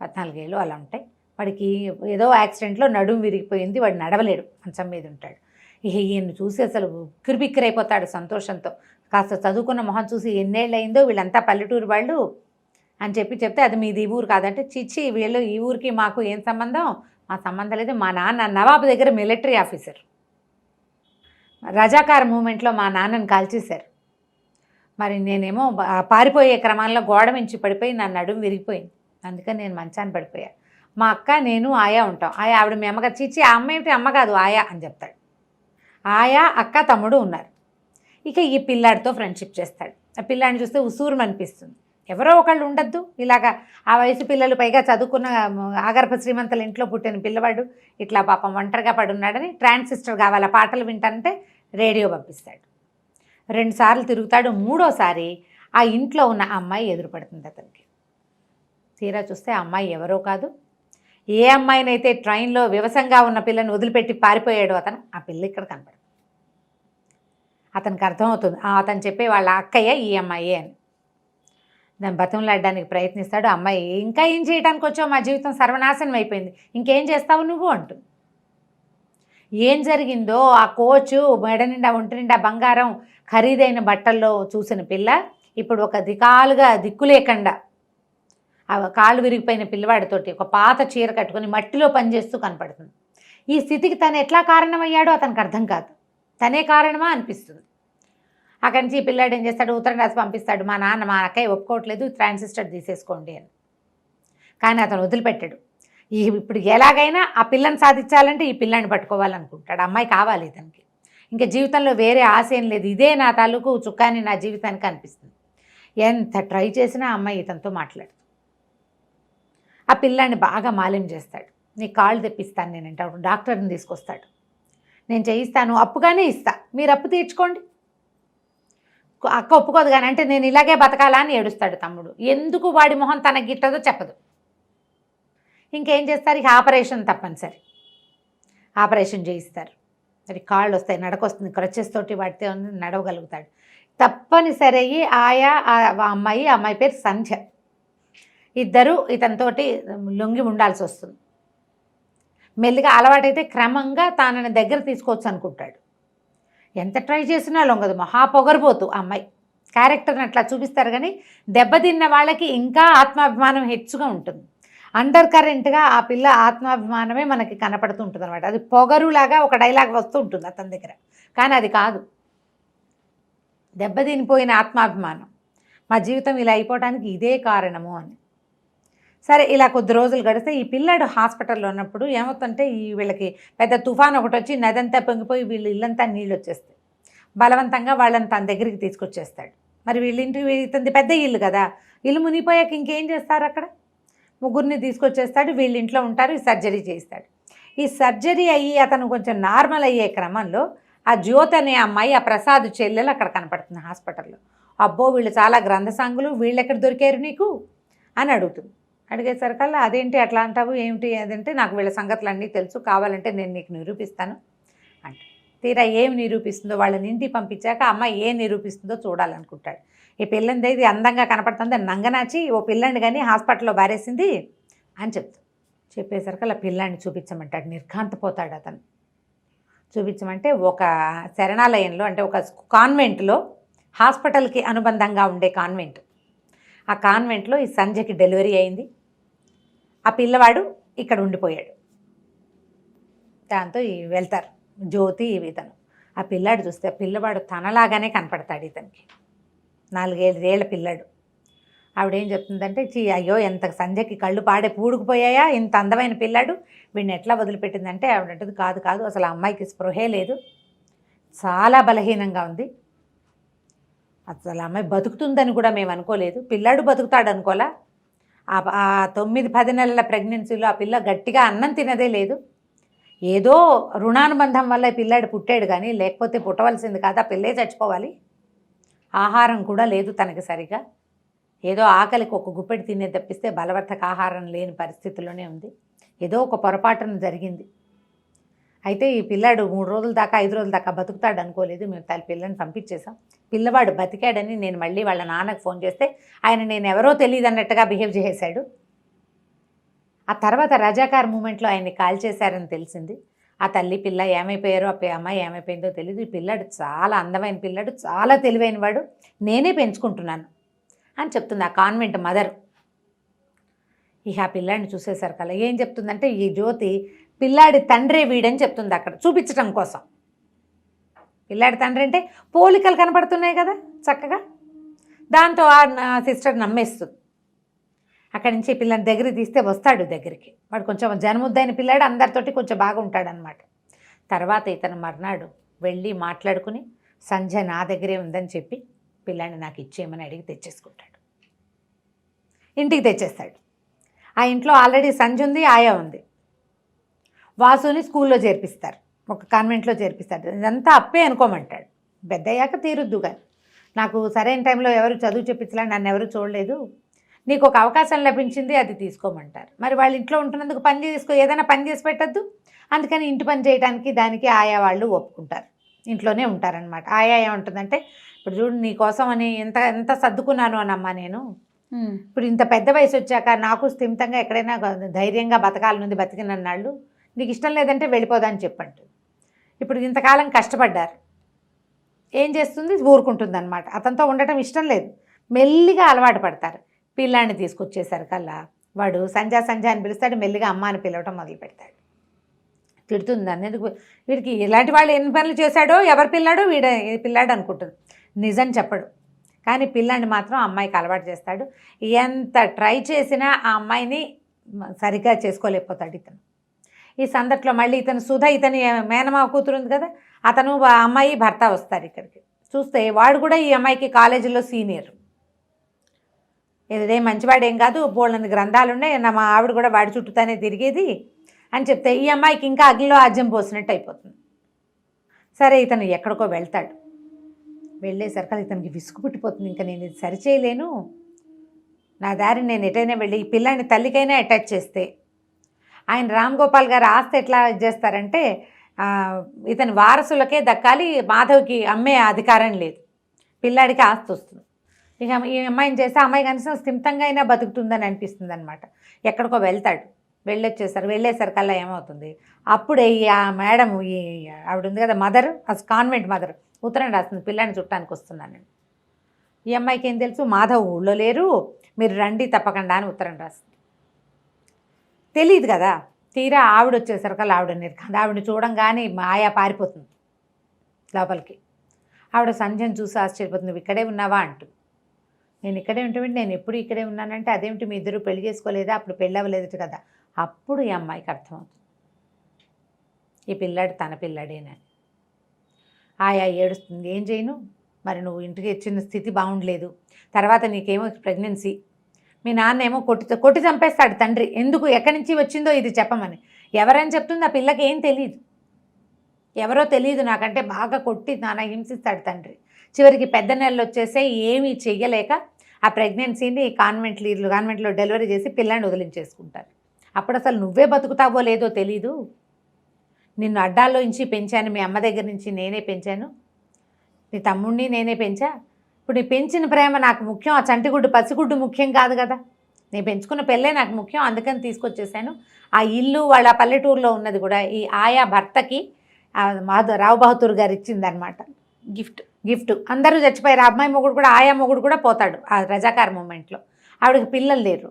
14 ఏళ్ళు అలా ఉంటాయి. వాడికి ఏదో యాక్సిడెంట్లో నడుము విరిగిపోయింది, వాడు నడవలేడు, మంచం మీద ఉంటాడు. ఈయన్ని చూసి అసలు కిరిబిక్కిరైపోతాడు సంతోషంతో. కాస్త చదువుకున్న మొహం చూసి ఎన్నేళ్ళు అయిందో, వీళ్ళంతా పల్లెటూరు వాళ్ళు అని చెప్తే అది మీది ఈ ఊరు కాదంటే, చిచ్చి వీళ్ళు ఈ ఊరికి మాకు ఏం సంబంధం, మా సంబంధం లేదు, మా నాన్న నవాబు దగ్గర మిలిటరీ ఆఫీసర్, రజాకార్ మూమెంట్లో మా నాన్నని కాల్చేశారు, మరి నేనేమో పారిపోయే క్రమంలో గోడ మించి పడిపోయి నా నడుము విరిగిపోయింది, అందుకని నేను మంచాన్ని పడిపోయా, మా అక్క నేను ఆయా ఉంటాం, ఆవిడ మీ అమ్మగారు, చిచ్చి ఆ అమ్మ ఏమిటి అమ్మ కాదు ఆయా అని చెప్తాడు. ఆయా అక్క తమ్ముడు ఉన్నారు. ఇక ఈ పిల్లాడితో ఫ్రెండ్షిప్ చేస్తాడు. ఆ పిల్లాడిని చూస్తే ఉసూరు అనిపిస్తుంది. ఎవరో ఒకళ్ళు ఉండద్దు ఇలాగా ఆ వయసు పిల్లలు, పైగా చదువుకున్న ఆగర్భ శ్రీమంతుల ఇంట్లో పుట్టిన పిల్లవాడు ఇట్లా పాపం ఒంటరిగా పడున్నాడని ట్రాన్సిస్టర్ కావాలి పాటలు వింటానంటే రేడియో పంపిస్తాడు. 2 సార్లు తిరుగుతాడు. 3వసారి ఆ ఇంట్లో ఉన్న అమ్మాయి ఎదురుపడుతుంది అతనికి. తీరా చూస్తే ఆ అమ్మాయి ఎవరో కాదు, ఏ అమ్మాయినైతే ట్రైన్లో వివసంగా ఉన్న పిల్లని వదిలిపెట్టి పారిపోయాడు అతను, ఆ పిల్ల ఇక్కడ కనపడదు. అతనికి అర్థమవుతుంది అతను చెప్పే వాళ్ళ అక్కయ్య ఈ అమ్మాయి అని. దాన్ని బతంలాడడానికి ప్రయత్నిస్తాడు. అమ్మాయి ఇంకా ఏం చేయడానికి వచ్చావు, మా జీవితం సర్వనాశనం అయిపోయింది, ఇంకేం చేస్తావు నువ్వు అంటుంది. ఏం జరిగిందో ఆ కోచు మెడ నిండా ఒంటి నిండా బంగారం ఖరీదైన బట్టల్లో చూసిన పిల్ల ఇప్పుడు ఒక దిక్కు లేకుండా ఆ కాళ్ళు విరిగిపోయిన పిల్లవాడితోటి ఒక పాత చీర కట్టుకొని మట్టిలో పనిచేస్తూ కనపడుతుంది. ఈ స్థితికి తను ఎట్లా కారణమయ్యాడో అతనికి అర్థం కాదు. తనే కారణమా అనిపిస్తుంది. అక్కడి నుంచి ఈ పిల్లాడు ఏం చేస్తాడు, ఉత్తరం రాసి పంపిస్తాడు, మా నాన్న మా అక్కయ్య ఒప్పుకోవట్లేదు, ట్రాన్సిస్టర్ తీసేసుకోండి అని. కానీ అతను వదిలిపెట్టాడు. ఇప్పుడు ఎలాగైనా ఆ పిల్లని సాధించాలంటే ఈ పిల్లని పట్టుకోవాలనుకుంటాడు. అమ్మాయి కావాలి ఇతనికి. ఇంకా జీవితంలో వేరే ఆశ ఏం లేదు, ఇదే నా తాలూకు చుక్కాని నా జీవితానికి అనిపిస్తుంది. ఎంత ట్రై చేసినా అమ్మాయి ఇతనితో మాట్లాడు. ఆ పిల్లాన్ని బాగా మాలిం చేస్తాడు. నీ కాళ్ళు తెప్పిస్తాను నేనంటే అప్పుడు డాక్టర్ని తీసుకొస్తాడు. నేను చేయిస్తాను, అప్పుగానే ఇస్తా, మీరు అప్పు తీర్చుకోండి. అక్క ఒప్పుకోదు కానీ అంటే నేను ఇలాగే బతకాలా అని ఏడుస్తాడు తమ్ముడు. ఎందుకు వాడి మొహం తనకి గిట్టదో చెప్పదు. ఇంకేం చేస్తారు, ఇక ఆపరేషన్ తప్పనిసరి. ఆపరేషన్ చేయిస్తారు. మరి కాళ్ళు వస్తాయి, నడకొస్తుంది, క్రచెస్ తోటి వాటితో నడవగలుగుతాడు. తప్పనిసరి అయ్యి ఆయా అమ్మాయి పేరు సంధ్య, ఇద్దరు ఇతనితోటి లొంగి ఉండాల్సి వస్తుంది. మెల్లిగా అలవాటైతే క్రమంగా తానని దగ్గర తీసుకోవచ్చు అనుకుంటాడు. ఎంత ట్రై చేసినా లొంగదు, మహా పొగరబోతు అమ్మాయి. క్యారెక్టర్ని అట్లా చూపిస్తారు కానీ దెబ్బతిన్న వాళ్ళకి ఇంకా ఆత్మాభిమానం హెచ్చుగా ఉంటుంది. అండర్ కరెంట్గా ఆ పిల్ల ఆత్మాభిమానమే మనకి కనపడుతూ ఉంటుంది అనమాట. అది పొగరులాగా ఒక డైలాగ్ వస్తూ ఉంటుంది అతని దగ్గర, కానీ అది కాదు. దెబ్బతినిపోయిన ఆత్మాభిమానం, మా జీవితం ఇలా అయిపోవడానికి ఇదే కారణము అని. సరే ఇలా కొద్ది రోజులు గడిస్తే ఈ పిల్లాడు హాస్పిటల్లో ఉన్నప్పుడు ఏమవుతుందంటే వీళ్ళకి పెద్ద తుఫాన్ ఒకటి వచ్చి నదంతా పొంగిపోయి వీళ్ళు ఇల్లంతా నీళ్ళు వచ్చేస్తాయి. బలవంతంగా వాళ్ళని తన దగ్గరికి తీసుకొచ్చేస్తాడు. మరి వీళ్ళింటి ఇతనిది పెద్ద ఇల్లు కదా, ఇల్లు మునిగిపోయాక ఇంకేం చేస్తారు, అక్కడ ముగ్గురిని తీసుకొచ్చేస్తాడు. వీళ్ళ ఇంట్లో ఉంటారు, ఈ సర్జరీ చేయిస్తాడు. ఈ సర్జరీ అయ్యి అతను కొంచెం నార్మల్ అయ్యే క్రమంలో ఆ జ్యోతి అనే అమ్మాయి, ఆ ప్రసాద్ చెల్లెలు అక్కడ కనపడుతుంది హాస్పిటల్లో. అబ్బో వీళ్ళు చాలా గ్రంథసాంగులు, వీళ్ళు ఎక్కడ దొరికారు నీకు అని అడుగుతుంది. అడిగేసరికల్లా అదేంటి అట్లా అంటావు, ఏమిటి అదంటే నాకు వీళ్ళ సంగతులు అన్నీ తెలుసు, కావాలంటే నేను నీకు నిరూపిస్తాను అంటే. తీరా ఏమి నిరూపిస్తుందో వాళ్ళని ఇంటికి పంపించాక అమ్మాయి ఏం నిరూపిస్తుందో చూడాలనుకుంటాడు. ఈ పిల్లంది ఇది అందంగా కనపడుతుంది, నంగనాచి ఓ పిల్లండి కానీ హాస్పిటల్లో బారేసింది అని చెప్పేసరికల్లా పిల్లాన్ని చూపించమంటాడు. నిర్ఘాంతపోతాడు అతను. చూపించమంటే ఒక శరణాలయంలో, అంటే ఒక కాన్వెంట్లో, హాస్పిటల్కి అనుబంధంగా ఉండే కాన్వెంట్, ఆ కాన్వెంట్లో ఈ సంధ్యకి డెలివరీ అయింది. ఆ పిల్లవాడు ఇక్కడ ఉండిపోయాడు. దాంతో వెళ్తారు జ్యోతి ఇతను. ఆ పిల్లాడు చూస్తే ఆ పిల్లవాడు తనలాగానే కనపడతాడు ఇతనికి. 4 ఏళ్ల పిల్లాడు. ఆవిడేం చెప్తుందంటే, అయ్యో ఎంత సంధ్యకి కళ్ళు పాడే పూడుకుపోయాయా, ఇంత అందమైన పిల్లాడు, వీడిని ఎట్లా వదిలిపెట్టిందంటే ఆవిడంటుంది, కాదు అసలు ఆ అమ్మాయికి స్పృహే లేదు, చాలా బలహీనంగా ఉంది, అసలు అమ్మాయి బతుకుతుందని కూడా మేము అనుకోలేదు, పిల్లాడు బతుకుతాడు అనుకోలా. ఆ 9-10 నెలల ప్రెగ్నెన్సీలో ఆ పిల్ల గట్టిగా అన్నం తినదే లేదు, ఏదో రుణానుబంధం వల్ల ఈ పిల్లాడు పుట్టాడు కానీ లేకపోతే పుట్టవలసింది కాదు, ఆ పిల్లే చచ్చిపోవాలి. ఆహారం కూడా లేదు తనకి సరిగా, ఏదో ఆకలికి ఒక గుప్పెడు తినే తప్పిస్తే బలవర్ధక ఆహారం లేని పరిస్థితిలోనే ఉంది. ఏదో ఒక పొరపాటున జరిగింది. అయితే ఈ పిల్లాడు 3 రోజుల దాకా 5 రోజుల దాకా బతుకుతాడు అనుకోలేదు, మేము తల్లి పిల్లని పంపించేసాం. పిల్లవాడు బతికాడని నేను మళ్ళీ వాళ్ళ నాన్నకు ఫోన్ చేస్తే ఆయన నేను ఎవరో తెలియదు అన్నట్టుగా బిహేవ్ చేశాడు. ఆ తర్వాత రజాకార్ మూమెంట్లో ఆయన్ని కాల్ చేశారని తెలిసింది. ఆ తల్లి పిల్ల ఏమైపోయారో, ఆ అమ్మాయి ఏమైపోయిందో తెలియదు. ఈ పిల్లాడు చాలా అందమైన పిల్లాడు, చాలా తెలివైన వాడు, నేనే పెంచుకుంటున్నాను అని చెప్తుంది ఆ కాన్వెంట్ మదర్. ఇక ఆ పిల్లాడిని చూసేసరికల్లా ఏం చెప్తుందంటే, ఈ జ్యోతి పిల్లాడి తండ్రే వీడని చెప్తుంది అక్కడ చూపించటం కోసం. పిల్లాడి తండ్రి అంటే పోలికలు కనపడుతున్నాయి కదా చక్కగా, దాంతో ఆ సిస్టర్ నమ్మేస్తుంది. అక్కడి నుంచి పిల్లని దగ్గరికి తీస్తే వస్తాడు దగ్గరికి. వాడు కొంచెం జనముద్దైన పిల్లాడు, అందరితోటి కొంచెం బాగుంటాడనమాట. తర్వాత ఇతను మర్నాడు వెళ్ళి మాట్లాడుకుని సంధ్య నా దగ్గరే ఉందని చెప్పి పిల్లాన్ని నాకు ఇచ్చేయమని అడిగి తెచ్చేసుకుంటాడు. ఇంటికి తెచ్చేస్తాడు. ఆ ఇంట్లో ఆల్రెడీ సంధ్య ఉంది, ఆయా ఉంది. వాసుని స్కూల్లో చేర్పిస్తారు, ఒక కాన్వెంట్లో చేర్పిస్తారు. ఇదంతా అప్పే అనుకోమంటాడు. పెద్దయ్యాక తీరుద్దు కానీ నాకు సరైన టైంలో ఎవరు చదువు చెప్పించలే, నన్ను ఎవరు చూడలేదు, నీకు ఒక అవకాశం లభించింది, అది తీసుకోమంటారు. మరి వాళ్ళ ఇంట్లో ఉంటున్నందుకు ఏదైనా పని చేసి పెట్టద్దు. అందుకని ఇంటి పని చేయడానికి దానికి ఆయా వాళ్ళు ఒప్పుకుంటారు, ఇంట్లోనే ఉంటారనమాట. ఆయా ఏముంటుందంటే, ఇప్పుడు చూడు నీ కోసం అని ఎంత సర్దుకున్నాను అనమ్మా నేను. ఇప్పుడు ఇంత పెద్ద వయసు వచ్చాక నాకు స్థిమితంగా ఎక్కడైనా ధైర్యంగా బతకాలనుంది, బతికినన్నాళ్ళు నీకు ఇష్టం లేదంటే వెళ్ళిపోదని చెప్పంటు. ఇప్పుడు ఇంతకాలం కష్టపడ్డారు, ఏం చేస్తుంది, ఊరుకుంటుంది అనమాట. అతనితో ఉండటం ఇష్టం లేదు, మెల్లిగా అలవాటు పడతారు. పిల్లాన్ని తీసుకొచ్చేసరికల్లా వాడు సంధ్య అని పిలుస్తాడు, మెల్లిగా అమ్మ అని పిలవటం మొదలు పెడతాడు. తిడుతుంది అన్నేందుకు, వీడికి ఇలాంటి వాళ్ళు ఎన్ని పనులు చేశాడో, ఎవరు పిల్లాడో పిల్లాడు అనుకుంటుంది. నిజం చెప్పడు, కానీ పిల్లాన్ని మాత్రం అమ్మాయికి అలవాటు చేస్తాడు. ఎంత ట్రై చేసినా ఆ అమ్మాయిని సరిగ్గా చేసుకోలేకపోతాడు ఇతను. ఈ సందట్లో మళ్ళీ ఇతని మేనమావ కూతురు ఉంది కదా, అతను అమ్మాయి భర్త వస్తారు ఇక్కడికి. చూస్తే వాడు కూడా ఈ అమ్మాయికి కాలేజీలో సీనియర్. ఇదే మంచివాడేం కాదు, బోళ్ళని గ్రంథాలు ఉన్నాయి, మా ఆవిడ కూడా వాడి చుట్టూతానే తిరిగేది అని చెప్తే ఈ అమ్మాయికి ఇంకా అగ్నిలో ఆజ్యం పోసినట్టు అయిపోతుంది. సరే ఇతను ఎక్కడికో వెళ్తాడు. వెళ్ళేసరికి ఇతనికి విసుగు పుట్టిపోతుంది. ఇంకా నేను ఇది సరిచేయలేను, నా దారి నేను ఎటైనా వెళ్ళి ఈ పిల్లాన్ని తల్లికైనా అటాచ్ చేస్తే. ఆయన రామ్ గోపాల్ గారు ఆస్తి ఎట్లా చేస్తారంటే, ఇతని వారసులకే దక్కాలి, మాధవ్కి అమ్మే అధికారం లేదు, పిల్లాడికి ఆస్తి వస్తుంది. ఇక ఈ అమ్మాయిని చేస్తే అమ్మాయి కనీసం స్థిమితంగా అయినా బతుకుతుందని అనిపిస్తుంది అనమాట. ఎక్కడికో వెళ్తాడు. వెళ్ళేసరికల్లా ఏమవుతుంది, అప్పుడే ఆ మేడం, ఈ ఆవిడ ఉంది కదా మదర్, అసలు కాన్వెంట్ మదర్ ఉత్తరం రాస్తుంది, పిల్లాన్ని చుట్టానికి వస్తున్నాను నేను. ఈ అమ్మాయికి ఏం తెలుసు, మాధవ్ ఊళ్ళో లేరు, మీరు రండి తప్పకుండా అని ఉత్తరం రాస్తుంది. తెలియదు కదా. తీరా ఆవిడ వచ్చేసరికల్లా ఆవిడని చూడంగానే ఆయా పారిపోతుంది లోపలికి. ఆవిడ సంధ్యను చూసి ఆశ్చర్యపోతుంది. నువ్వు ఇక్కడే ఉన్నావా అంటూ. నేను ఇక్కడే ఉంటామంటే, నేను ఎప్పుడు ఇక్కడే ఉన్నానంటే, అదేమిటి మీ ఇద్దరు పెళ్లి చేసుకోలేదా, అప్పుడు పెళ్ళి అవ్వలేదు కదా. అప్పుడు ఈ అమ్మాయికి అర్థమవుతుంది ఈ పిల్లాడు తన పిల్లాడేనని. ఆయా ఏడుస్తుంది. ఏం చేయను మరి, నువ్వు ఇంటికి వచ్చిన స్థితి బాగుండలేదు, తర్వాత నీకేమో ప్రెగ్నెన్సీ, మీ నాన్న ఏమో కొట్టి చంపేస్తాడు తండ్రి, ఎందుకు ఎక్కడి నుంచి వచ్చిందో ఇది చెప్పమని. ఎవరని చెప్తుంది, ఆ పిల్లకి ఏం తెలియదు, ఎవరో తెలియదు, నాకంటే బాగా కొట్టి నాన్న హింసిస్తాడు తండ్రి. చివరికి పెద్ద నెలలు వచ్చేసే ఏమీ చెయ్యలేక ఆ ప్రెగ్నెన్సీని కాన్వెంట్లో డెలివరీ చేసి పిల్లాన్ని వదిలించేసుకుంటారు. అప్పుడు అసలు నువ్వే బతుకుతావో లేదో తెలీదు, నిన్ను అడ్డాల్లో నుంచి పెంచాను, మీ అమ్మ దగ్గర నుంచి నేనే పెంచాను, నీ తమ్ముడిని నేనే పెంచా. ఇప్పుడు నీ పెంచిన ప్రేమ నాకు ముఖ్యం, ఆ చంటిగుడ్డు పసిగుడ్డు ముఖ్యం కాదు కదా, నేను పెంచుకున్న పెళ్ళే నాకు ముఖ్యం, అందుకని తీసుకొచ్చేసాను. ఆ ఇల్లు వాళ్ళ పల్లెటూరులో ఉన్నది కూడా ఈ ఆయా భర్తకి రావు బహదూర్ గారు ఇచ్చిందనమాట, గిఫ్ట్. అందరూ చచ్చిపోయారు, ఆ అమ్మాయి మొగుడు కూడా, ఆయా మొగుడు కూడా పోతాడు ఆ రజాకార్ మూమెంట్లో. ఆవిడకి పిల్లలు లేరు.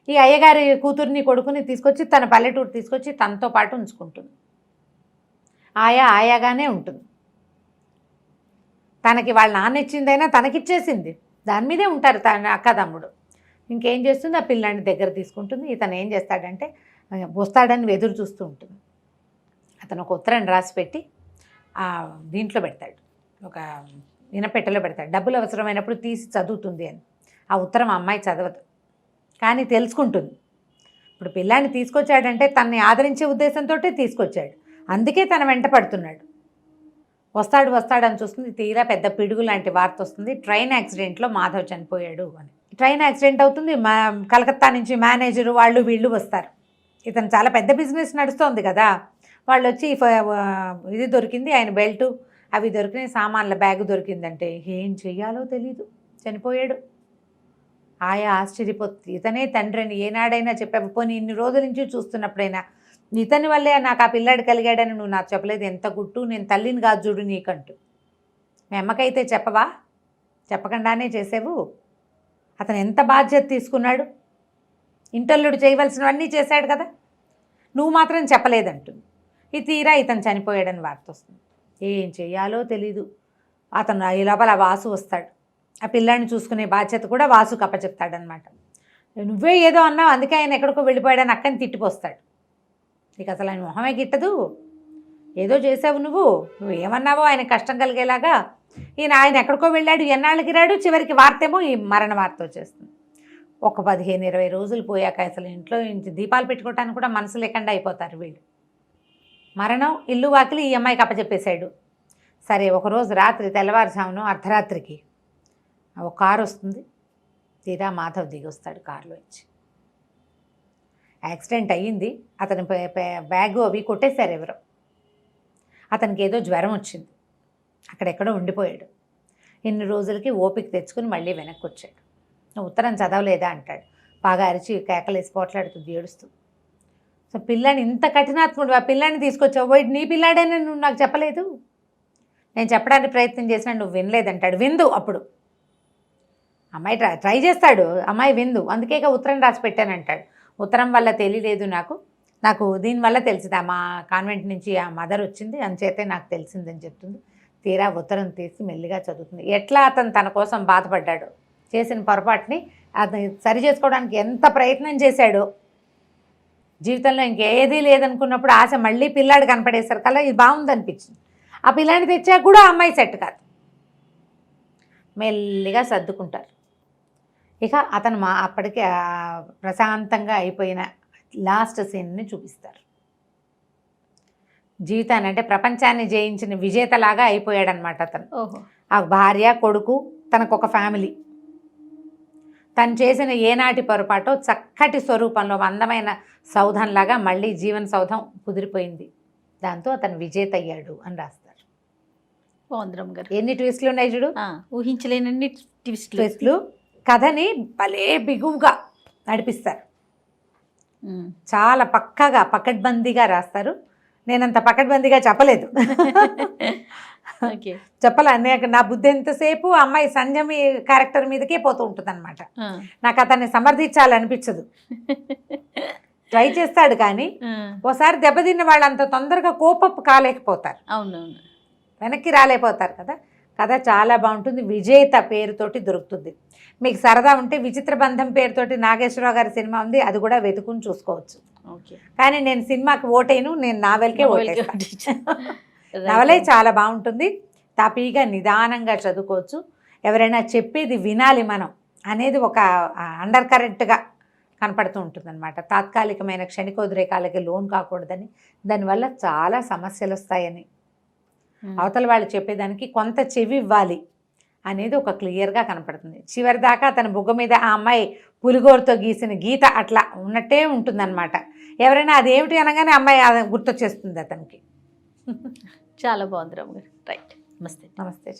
ఈ అయ్యగారి కూతుర్ని కొడుకుని తీసుకొచ్చి తన పల్లెటూరు తీసుకొచ్చి తనతో పాటు ఉంచుకుంటుంది. ఆయాగానే ఉంటుంది. తనకి వాళ్ళ నాన్న ఇచ్చిందైనా తనకిచ్చేసింది, దాని మీదే ఉంటారు తన అక్క తమ్ముడు. ఇంకేం చేస్తుంది, ఆ పిల్లాన్ని దగ్గర తీసుకుంటుంది. ఇతను ఏం చేస్తాడంటే, వస్తాడని ఎదురు చూస్తూ ఉంటుంది. అతను ఒక ఉత్తరం రాసి పెట్టి దీంట్లో పెడతాడు, ఒక వినపెట్టెలో పెడతాడు, డబ్బులు అవసరమైనప్పుడు తీసి చదువుతుంది అని. ఆ ఉత్తరం అమ్మాయి చదవదు, కానీ తెలుసుకుంటుంది. ఇప్పుడు పిల్లాన్ని తీసుకొచ్చాడంటే తనని ఆదరించే ఉద్దేశంతో తీసుకొచ్చాడు, అందుకే తన వెంట పడుతున్నాడు. వస్తాడని చూస్తుంది. తీరా పెద్ద పిడుగు లాంటి వార్త వస్తుంది, ట్రైన్ యాక్సిడెంట్లో మాధవ్ చనిపోయాడు అని. ట్రైన్ యాక్సిడెంట్ అవుతుంది. కలకత్తా నుంచి మేనేజరు వాళ్ళు వీళ్ళు వస్తారు. ఇతను చాలా పెద్ద బిజినెస్ నడుస్తోంది కదా, వాళ్ళు వచ్చి ఇది దొరికింది, ఆయన బెల్టు అవి దొరికినాయి, సామాన్ల బ్యాగ్ దొరికిందంటే ఏం చెయ్యాలో తెలీదు, చనిపోయాడు. ఆయా ఆశ్చర్యపోతుంది. ఇతనే తండ్రి అని ఏనాడైనా చెప్పావు, పోనీ ఇన్ని రోజుల నుంచి చూస్తున్నప్పుడైనా ఇతని వల్లే నాకు ఆ పిల్లాడు కలిగాడని నువ్వు నాకు చెప్పలేదు, ఎంత గుట్టు, నేను తల్లిని కాదు చూడు నీకంటూ. మీ అమ్మకైతే చెప్పవా, చెప్పకుండానే చేసావు. అతను ఎంత బాధ్యత తీసుకున్నాడు, ఇంటల్లుడు చేయవలసినవన్నీ చేశాడు కదా, నువ్వు మాత్రం చెప్పలేదంటుంది. ఈ తీరా ఇతను చనిపోయాడని వార్త వస్తుంది. ఏం చెయ్యాలో తెలీదు. అతను ఈ లోపల వాసు వస్తాడు. ఆ పిల్లాడిని చూసుకునే బాధ్యత కూడా వాసుకు అప్పచెప్తాడనమాట. నువ్వే ఏదో అన్నావు, అందుకే ఆయన ఎక్కడికో వెళ్ళిపోయాడని అక్కని తిట్టిపోస్తాడు. ఇక అసలు ఆయన మొహమే గిట్టదు. ఏదో చేసావు నువ్వు ఏమన్నావో ఆయన కష్టం కలిగేలాగా. ఆయన ఎక్కడికో వెళ్ళాడు, ఎన్నాళ్ళకి రాడు, చివరికి వార్తేమో ఈ మరణ వార్త వచ్చేస్తుంది. ఒక 15-20 రోజులు పోయాక అసలు ఇంట్లో దీపాలు పెట్టుకోవటానికి కూడా మనసు లేకుండా అయిపోతారు వీళ్ళు. మరణం, ఇల్లు వాకిలి ఈ అమ్మాయికి అప్పచెప్పేశాడు. సరే ఒకరోజు రాత్రి తెల్లవారుజామున అర్ధరాత్రికి ఒక కారు వస్తుంది. తీరా మాధవ్ దిగి వస్తాడు కారులో ఇచ్చి. యాక్సిడెంట్ అయ్యింది, అతని బ్యాగు అవి కొట్టేశారు ఎవరో. అతనికి ఏదో జ్వరం వచ్చింది, అక్కడెక్కడో ఉండిపోయాడు. ఇన్ని రోజులకి ఓపిక తెచ్చుకుని మళ్ళీ వెనక్కి వచ్చాడు. నువ్వు ఉత్తరం చదవలేదా అంటాడు. బాగా అరిచి కేకలేసి పోట్లాడుతుంది, ఏడుస్తూ. సో పిల్లాన్ని ఇంత కఠినాత్ముడు, ఆ పిల్లాన్ని తీసుకొచ్చావు, పోయి నీ పిల్లాడేనా నువ్వు నాకు చెప్పలేదు, నేను చెప్పడానికి ప్రయత్నం చేసినా నువ్వు వినలేదంటాడు. విందు అప్పుడు అమ్మాయి ట్రై చేస్తాడు, అమ్మాయి విందు, అందుకేక ఉత్తరం రాసి పెట్టానంటాడు. ఉత్తరం వల్ల తెలియలేదు నాకు దీనివల్ల తెలిసింది, మా కాన్వెంట్ నుంచి ఆ మదర్ వచ్చింది, అంచేతే నాకు తెలిసిందని చెప్తుంది. తీరా ఉత్తరం తీసి మెల్లిగా చదువుతుంది. ఎట్లా అతను తన కోసం బాధపడ్డాడు, చేసిన పొరపాటుని అతను సరి చేసుకోవడానికి ఎంత ప్రయత్నం చేశాడో. జీవితంలో ఇంకేదీ లేదనుకున్నప్పుడు ఆశ మళ్ళీ పిల్లాడు కనపడేసరి కల్లా ఇది బాగుందనిపించింది. ఆ పిల్లాడిని తెచ్చాక కూడా అమ్మాయి సెట్ కాదు. మెల్లిగా సర్దుకుంటారు. ఇక అతను అప్పటికే ప్రశాంతంగా అయిపోయిన లాస్ట్ సీన్ని చూపిస్తారు. జీవితాన్ని అంటే ప్రపంచాన్ని జయించిన విజేతలాగా అయిపోయాడనమాట అతను. ఆ భార్య, కొడుకు, తనకొక ఫ్యామిలీ. తను చేసిన ఏనాటి పొరపాటో చక్కటి స్వరూపంలో అందమైన సౌధంలాగా మళ్ళీ జీవన సౌధం కుదిరిపోయింది. దాంతో అతను విజేత అయ్యాడు అని రాస్తారు. బాగుంది గారు. ఎన్ని ట్విస్టులు ఉన్నాయి చూడు, ఊహించలేనన్ని ట్విస్టులు. కథని భలే బిగువుగా నడిపిస్తారు, చాలా పక్కగా పకడ్బందీగా రాస్తారు. నేనంత పకడ్బందీగా చెప్పలేదు, చెప్పాలి. నా బుద్ధి ఎంతసేపు అమ్మాయి సంజమి క్యారెక్టర్ మీదకే పోతూ ఉంటుంది అనమాట. నాకు అతన్ని సమర్థించాలనిపించదు. ట్రై చేస్తాడు కానీ ఓసారి దెబ్బతిన్న వాళ్ళు అంత తొందరగా కోపపు కాలేకపోతారు, అవునవును, వెనక్కి రాలేకపోతారు కదా. కథ చాలా బాగుంటుంది. విజేత పేరుతోటి దొరుకుతుంది. మీకు సరదా ఉంటే విచిత్ర బంధం పేరుతోటి నాగేశ్వరరావు గారి సినిమా ఉంది, అది కూడా వెతుకుని చూసుకోవచ్చు. కానీ నేను సినిమాకి ఓటేను, నేను నావెల్కే ఓటేస్తాను. నవలే చాలా బాగుంటుంది, తాపీగా నిదానంగా చదువుకోవచ్చు. ఎవరైనా చెప్పేది వినాలి మనం అనేది ఒక అండర్ కరెంట్గా కనపడుతూ ఉంటుంది అనమాట. తాత్కాలికమైన క్షణికోద్రేకాలకి లోన్ కాకూడదని, దానివల్ల చాలా సమస్యలు వస్తాయని, అవతల వాళ్ళు చెప్పేదానికి కొంత చెవి ఇవ్వాలి అనేది ఒక క్లియర్గా కనపడుతుంది. చివరి దాకా అతని బుగ్గ మీద ఆ అమ్మాయి పులిగోరుతో గీసిన గీత అట్లా ఉన్నట్టే ఉంటుందన్నమాట. ఎవరైనా అదేమిటి అనగానే అమ్మాయి గుర్తొచ్చేస్తుంది అతనికి. చాలా బాగుంది రామ్ గారు. రైట్, నమస్తే. నమస్తే.